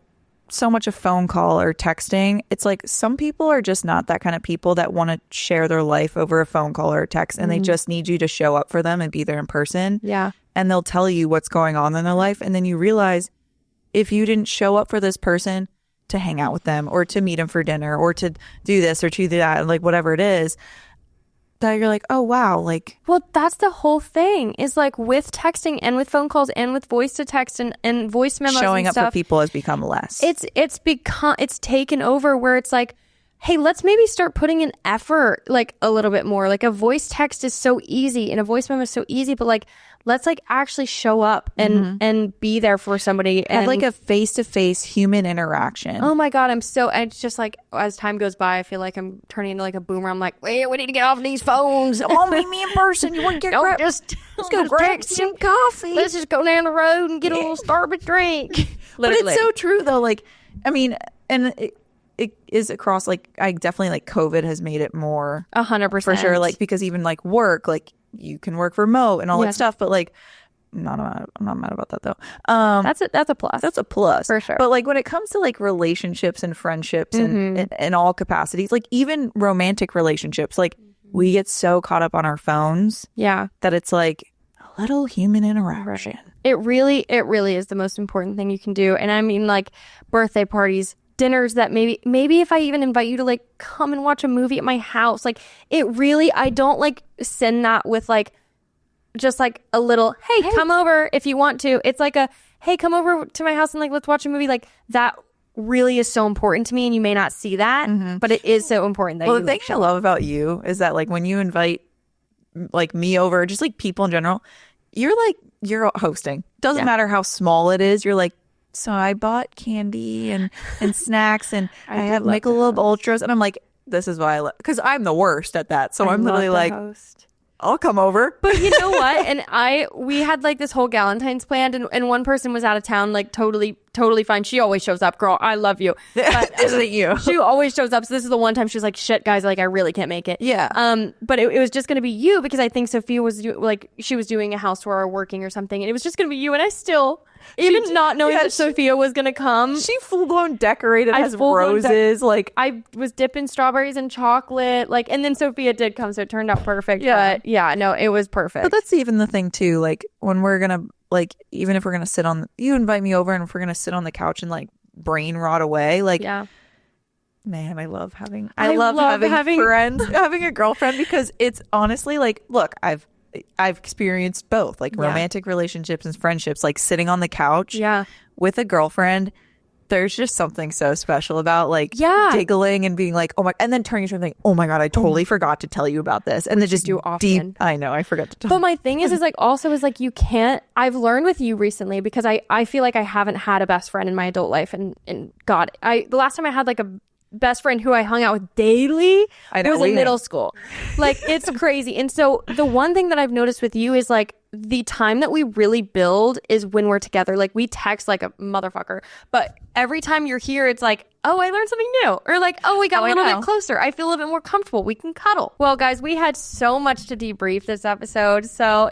so much a phone call or texting, it's like some people are just not that kind of people that want to share their life over a phone call or a text, and they just need you to show up for them and be there in person. Yeah. And they'll tell you what's going on in their life, and then you realize if you didn't show up for this person to hang out with them or to meet them for dinner or to do this or to do that, like whatever it is, that you're like, oh wow, like, well, that's the whole thing, is like with texting and with phone calls and with voice to text and voice memos, showing and up stuff, for people has become less. It's taken over, where it's like, hey, let's maybe start putting in effort, like a little bit more. Like, a voice text is so easy and a voice memo is so easy, but like, let's like actually show up and be there for somebody, and have like a face-to-face human interaction. Oh my God, it's just like, as time goes by, I feel like I'm turning into like a boomer. I'm like, wait, we need to get off these phones. Oh, meet me in person. You want to get let's go grab some coffee. Let's just go down the road and get a little Starbucks drink. But it's so true though. Like, I mean, and it is across, like, I definitely, like, COVID has made it more 100% for sure. Like, because even like work, like, you can work remote and all that stuff, but like, I'm not mad about that though. That's a plus. That's a plus for sure. But like, when it comes to like relationships and friendships and in all capacities, like even romantic relationships, like we get so caught up on our phones, that it's like a little human interaction. It really is the most important thing you can do. And I mean, like, birthday parties, dinners, that maybe if I even invite you to like come and watch a movie at my house, like, it really, I don't like send that with like just like a little, hey, come over if you want to. It's like a, hey, come over to my house and like let's watch a movie. Like, that really is so important to me, and you may not see that, but it is so important that the thing I love about you is that, like, when you invite like me over, just like people in general, you're hosting. Doesn't matter how small it is. You're like, so I bought candy and snacks, and I have Michelob Ultras, and I'm like, this is why I love, because I'm the worst at that. So I'm literally like, host. I'll come over. But you know what? And we had like this whole Galentine's planned, and one person was out of town, like totally fine. She always shows up, girl. I love you. But isn't you? She always shows up. So this is the one time she was like, shit, guys, like I really can't make it. Yeah. But it was just going to be you, because I think Sophia was she was doing a house tour or working or something, and it was just going to be you. And I still, even not knowing that Sophia was going to come, she full blown decorated, has roses. Like, I was dipping strawberries in chocolate, like, and then Sophia did come, so it turned out perfect. Yeah. But yeah, no, it was perfect. But that's even the thing too. Like, when we're gonna, like, even if we're gonna sit on, you invite me over, and if we're gonna sit on the couch and like brain rot away, like, yeah. Man, I love having having friends, having a girlfriend, because it's honestly like, look, I've experienced both, like romantic relationships and friendships, like sitting on the couch with a girlfriend. There's just something so special about like giggling and being like, oh my, and then turning to her and like, oh my God, I totally forgot to tell you about this. And then just do often. Deep, I know, I forgot to tell. But my thing is like, also is like, you can't, I've learned with you recently, because I feel like I haven't had a best friend in my adult life. And God, the last time I had like a best friend who I hung out with daily was in middle school. Like, it's crazy. And so the one thing that I've noticed with you is like, the time that we really build is when we're together. Like, we text like a motherfucker, but every time you're here, it's like oh, I learned something new. Or like, oh, we got Oh, a I little know. bit closer. I feel a little bit more comfortable. We can cuddle. Well, guys, we had so much to debrief this episode. So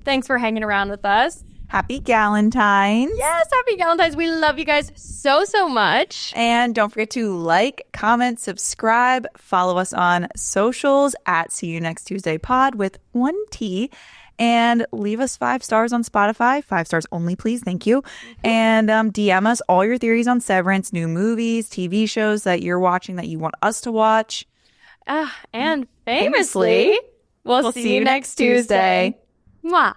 thanks for hanging around with us. Happy Galentine's. Yes, happy Valentine's. We love you guys so, so much. And don't forget to like, comment, subscribe, follow us on socials at See You Next Tuesday Pod with 1T. And leave us 5 stars on Spotify. 5 stars only, please. Thank you. And DM us all your theories on Severance, new movies, TV shows that you're watching that you want us to watch. And famously, we'll see you next Tuesday. Mwah.